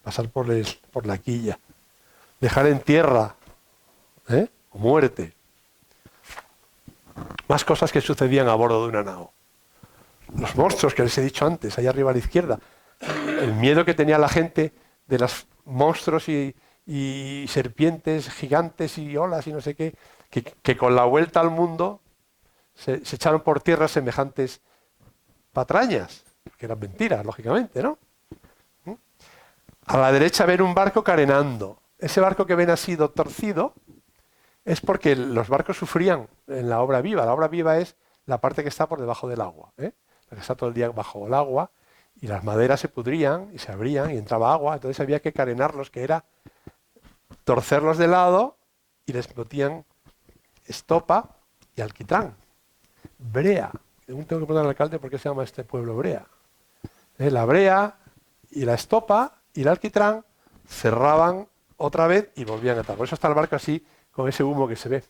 Pasar por la quilla. Dejar en tierra. O muerte. Más cosas que sucedían a bordo de una nao. Los monstruos que les he dicho antes, ahí arriba a la izquierda. El miedo que tenía la gente de los monstruos y serpientes gigantes y olas y no sé qué, que con la vuelta al mundo se echaron por tierra semejantes patrañas, que eran mentiras, lógicamente, ¿no? A la derecha ven un barco carenando. Ese barco que ven así torcido es porque los barcos sufrían en la obra viva. La obra viva es la parte que está por debajo del agua, la que está todo el día bajo el agua, y las maderas se pudrían y se abrían y entraba agua, entonces había que carenarlos, que era torcerlos de lado y les metían estopa y alquitrán. Brea. Tengo que preguntar al alcalde por qué se llama este pueblo Brea. La brea y la estopa y el alquitrán cerraban otra vez y volvían a atar. Por eso está el barco así, con ese humo que se ve.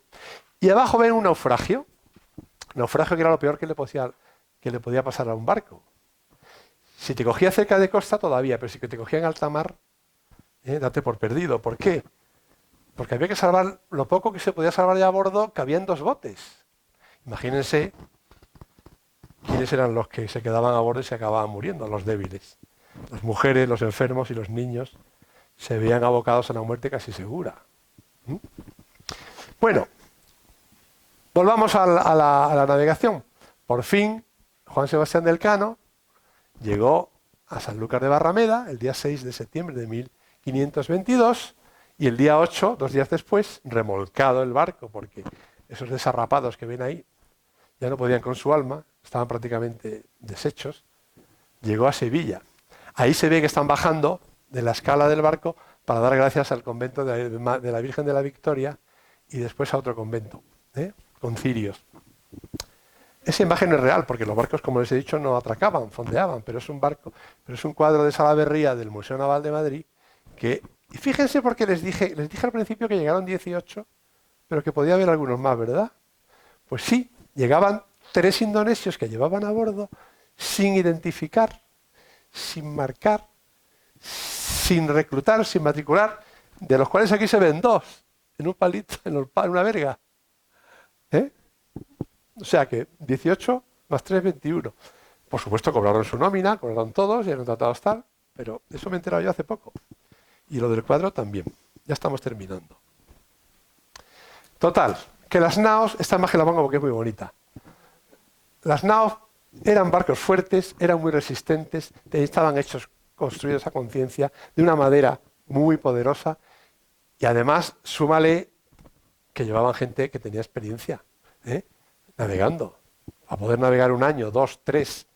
Y abajo ven un naufragio. Naufragio que era lo peor que le podía pasar a un barco. Si te cogía cerca de costa todavía, pero si te cogía en alta mar, date por perdido. ¿Por qué? Porque había que salvar lo poco que se podía salvar ya a bordo, que había en 2 botes. Imagínense quiénes eran los que se quedaban a bordo y se acababan muriendo, los débiles. Las mujeres, los enfermos y los niños se veían abocados a una muerte casi segura. Bueno, volvamos a la navegación. Por fin, Juan Sebastián del Cano llegó a Sanlúcar de Barrameda el día 6 de septiembre de 1522 y el día 8, 2 días después, remolcado el barco, porque esos desarrapados que ven ahí ya no podían con su alma, estaban prácticamente deshechos, llegó a Sevilla. Ahí se ve que están bajando de la escala del barco para dar gracias al convento de la Virgen de la Victoria y después a otro convento, con cirios. Esa imagen no es real, porque los barcos, como les he dicho, no atracaban, fondeaban, pero es un cuadro de Salaverría del Museo Naval de Madrid y fíjense porque les dije al principio que llegaron 18, pero que podía haber algunos más, ¿verdad? Pues sí, llegaban 3 indonesios que llevaban a bordo sin identificar, sin marcar, sin reclutar, sin matricular, de los cuales aquí se ven 2, en un palito, en una verga. O sea que 18 más 3, 21. Por supuesto cobraron su nómina, cobraron todos y eran tratados tal, pero eso me he enterado yo hace poco. Y lo del cuadro también. Ya estamos terminando. Total, que las naos, esta imagen la pongo porque es muy bonita. Las naos eran barcos fuertes, eran muy resistentes, estaban construidos a conciencia, de una madera muy poderosa, y además, súmale que llevaban gente que tenía experiencia, navegando. A poder navegar 1 año, 2, 3,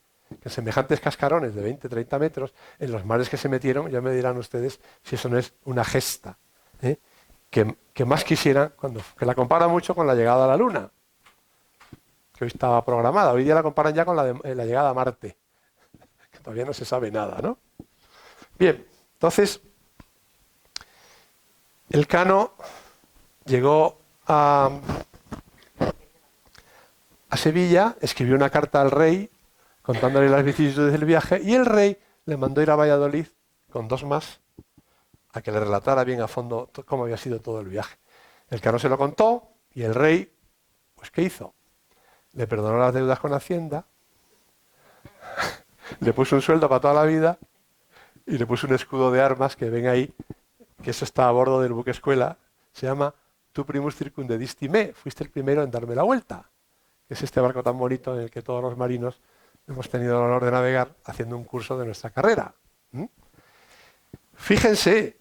en semejantes cascarones de 20, 30 metros, en los mares que se metieron, ya me dirán ustedes si eso no es una gesta, que más quisieran, que la compara mucho con la llegada a la Luna, que hoy estaba programada. Hoy día la comparan ya con la llegada a Marte, que todavía no se sabe nada, ¿no? Bien, entonces, el Cano llegó a Sevilla, escribió una carta al rey contándole las vicisitudes del viaje y el rey le mandó ir a Valladolid con 2 más a que le relatara bien a fondo cómo había sido todo el viaje. El Cano se lo contó y el rey, pues ¿qué hizo? le perdonó las deudas con Hacienda, le puso un sueldo para toda la vida y le puso un escudo de armas que ven ahí, que eso está a bordo del buque escuela, se llama Tu primus circundedisti me, fuiste el primero en darme la vuelta, que es este barco tan bonito en el que todos los marinos hemos tenido el honor de navegar haciendo un curso de nuestra carrera. Fíjense,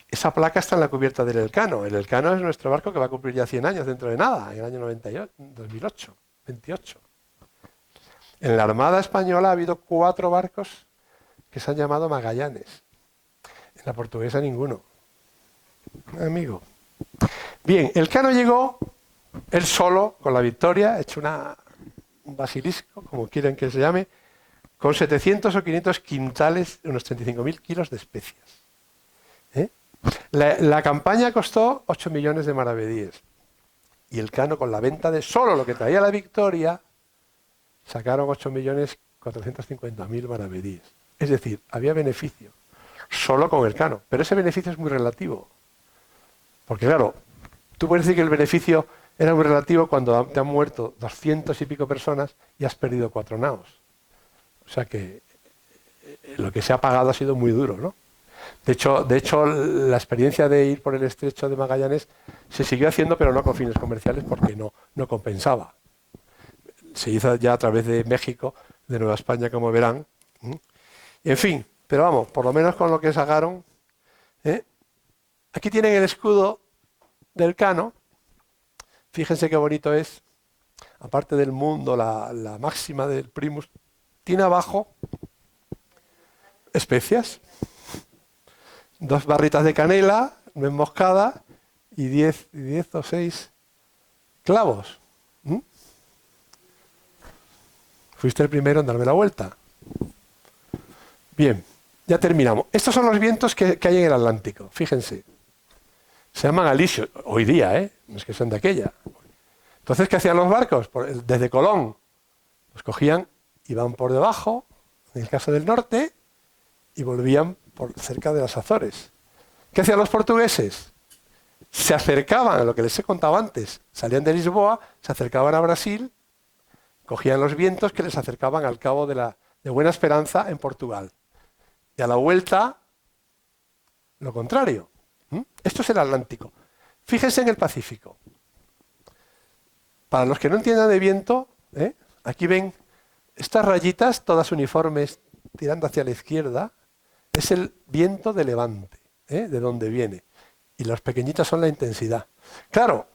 esa placa está en la cubierta del Elcano. El Elcano es nuestro barco que va a cumplir ya 100 años dentro de nada, en el año 2008, 28. En la Armada Española ha habido 4 barcos que se han llamado Magallanes. En la portuguesa ninguno. Amigo. Bien, Elcano llegó él solo, con la Victoria, hecho un basilisco, como quieren que se llame, con 700 o 500 quintales, unos 35.000 kilos de especias. La campaña costó 8 millones de maravedíes. Y Elcano, con la venta de solo lo que traía la Victoria, sacaron 8.450.000 maravedíes. Es decir, había beneficio, solo con Elcano. Pero ese beneficio es muy relativo. Porque claro, tú puedes decir que el beneficio era muy relativo cuando te han muerto 200 y pico personas y has perdido 4 naos. O sea que lo que se ha pagado ha sido muy duro, ¿no? De hecho, la experiencia de ir por el estrecho de Magallanes se siguió haciendo, pero no con fines comerciales porque no compensaba. Se hizo ya a través de México, de Nueva España, como verán. En fin, pero vamos, por lo menos con lo que sacaron. Aquí tienen el escudo del Elcano. Fíjense qué bonito es. Aparte del mundo, la máxima del primus, tiene abajo especias. 2 barritas de canela, nuez moscada y 10 o 6 clavos. Fuiste el primero en darme la vuelta. Bien, ya terminamos. Estos son los vientos que hay en el Atlántico, fíjense. Se llaman alisios, hoy día, no es que sean de aquella. Entonces, ¿qué hacían los barcos? Desde Colón, los cogían, iban por debajo, en el caso del norte, y volvían por cerca de las Azores. ¿Qué hacían los portugueses? Se acercaban a lo que les he contado antes. Salían de Lisboa, se acercaban a Brasil, cogían los vientos que les acercaban al cabo de Buena Esperanza en Portugal. Y a la vuelta, lo contrario. Esto es el Atlántico. Fíjense en el Pacífico. Para los que no entiendan de viento, aquí ven estas rayitas, todas uniformes, tirando hacia la izquierda, es el viento de levante, de donde viene. Y las pequeñitas son la intensidad. Claro,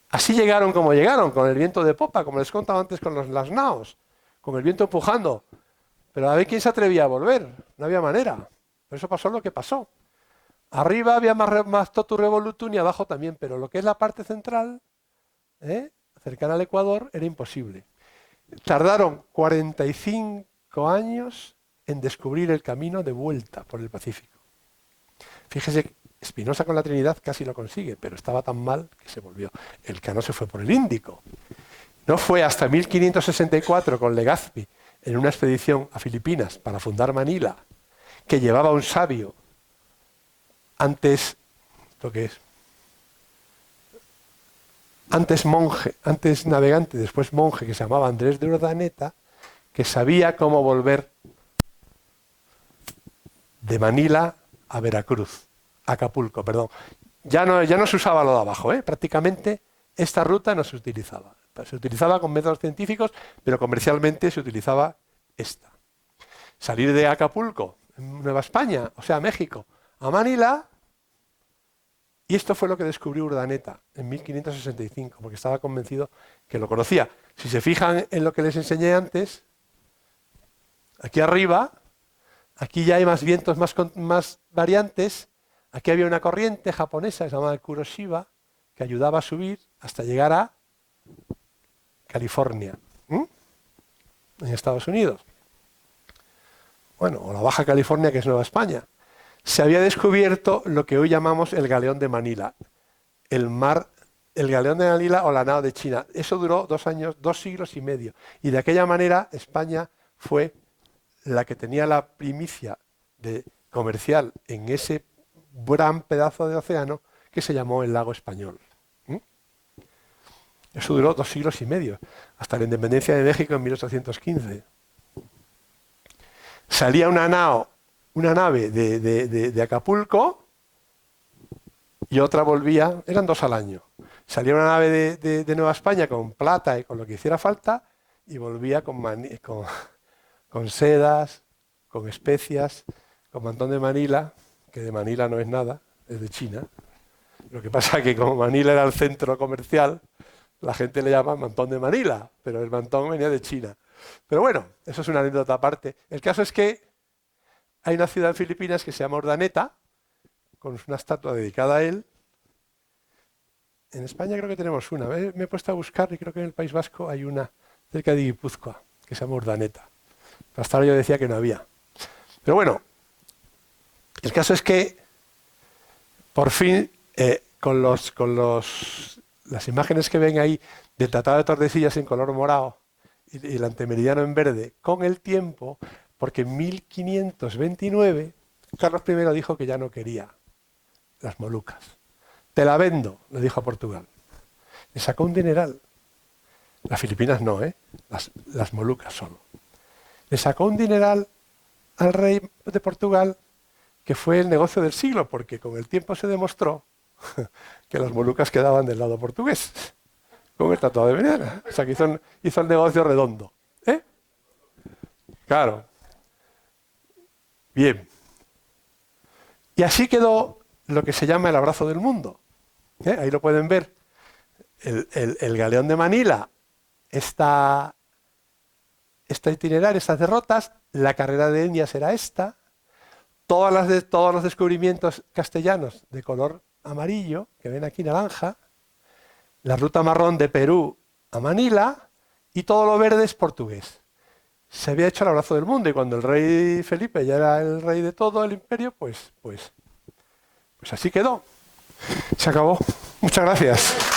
así llegaron como llegaron, con el viento de popa, como les contaba antes con las naos, con el viento empujando. Pero a ver quién se atrevía a volver, no había manera. Por eso pasó lo que pasó. Arriba había más totu revolutum y abajo también, pero lo que es la parte central, cercana al Ecuador, era imposible. Tardaron 45 años en descubrir el camino de vuelta por el Pacífico. Fíjese, Espinosa con la Trinidad casi lo consigue, pero estaba tan mal que se volvió. Elcano se fue por el Índico. No fue hasta 1564 con Legazpi en una expedición a Filipinas para fundar Manila, que llevaba un sabio antes, ¿esto qué es? Antes monje, antes navegante, después monje, que se llamaba Andrés de Urdaneta, que sabía cómo volver de Manila a Veracruz, a Acapulco, perdón. Ya no se usaba lo de abajo, prácticamente esta ruta no se utilizaba. Se utilizaba con métodos científicos, pero comercialmente se utilizaba esta. Salir de Acapulco, en Nueva España, o sea, México, a Manila, y esto fue lo que descubrió Urdaneta en 1565, porque estaba convencido que lo conocía. Si se fijan en lo que les enseñé antes, aquí arriba, aquí ya hay más vientos, más variantes. Aquí había una corriente japonesa, que se llamaba Kuroshiba, que ayudaba a subir hasta llegar a California, en Estados Unidos. Bueno, o la Baja California, que es Nueva España. Se había descubierto lo que hoy llamamos el galeón de Manila, el galeón de Manila o la nao de China. Eso duró 2 años, 2 siglos y medio. Y de aquella manera España fue la que tenía la primicia comercial en ese gran pedazo de océano que se llamó el lago español. Eso duró 2 siglos y medio, hasta la independencia de México en 1815. Salía una nave de Acapulco y otra volvía, eran 2 al año. Salía una nave de Nueva España con plata y con lo que hiciera falta y volvía con sedas, con especias, con mantón de Manila, que de Manila no es nada, es de China. Lo que pasa es que como Manila era el centro comercial, la gente le llama mantón de Manila, pero el mantón venía de China. Pero bueno, eso es una anécdota aparte. El caso es que hay una ciudad en Filipinas que se llama Urdaneta, con una estatua dedicada a él. En España creo que tenemos una. Me he puesto a buscar y creo que en el País Vasco hay una cerca de Guipúzcoa, que se llama Urdaneta. Hasta ahora yo decía que no había. Pero bueno, el caso es que por fin, con las imágenes que ven ahí del Tratado de Tordesillas en color morado y el Antemeridiano en verde, con el tiempo, porque en 1529 Carlos I dijo que ya no quería las Molucas. Te la vendo, le dijo a Portugal. Le sacó un dineral. Las Filipinas no, las Molucas solo. Le sacó un dineral al rey de Portugal, que fue el negocio del siglo, porque con el tiempo se demostró que las Molucas quedaban del lado portugués, con el Tratado de Venera. O sea, que hizo el negocio redondo. Claro. Bien. Y así quedó lo que se llama el abrazo del mundo. Ahí lo pueden ver. El galeón de Manila, este itinerario, estas derrotas, la carrera de Indias era esta, todos los descubrimientos castellanos de color amarillo, que ven aquí naranja, la ruta marrón de Perú a Manila, y todo lo verde es portugués. Se había hecho el abrazo del mundo, y cuando el rey Felipe ya era el rey de todo el imperio, pues así quedó. Se acabó. Muchas gracias.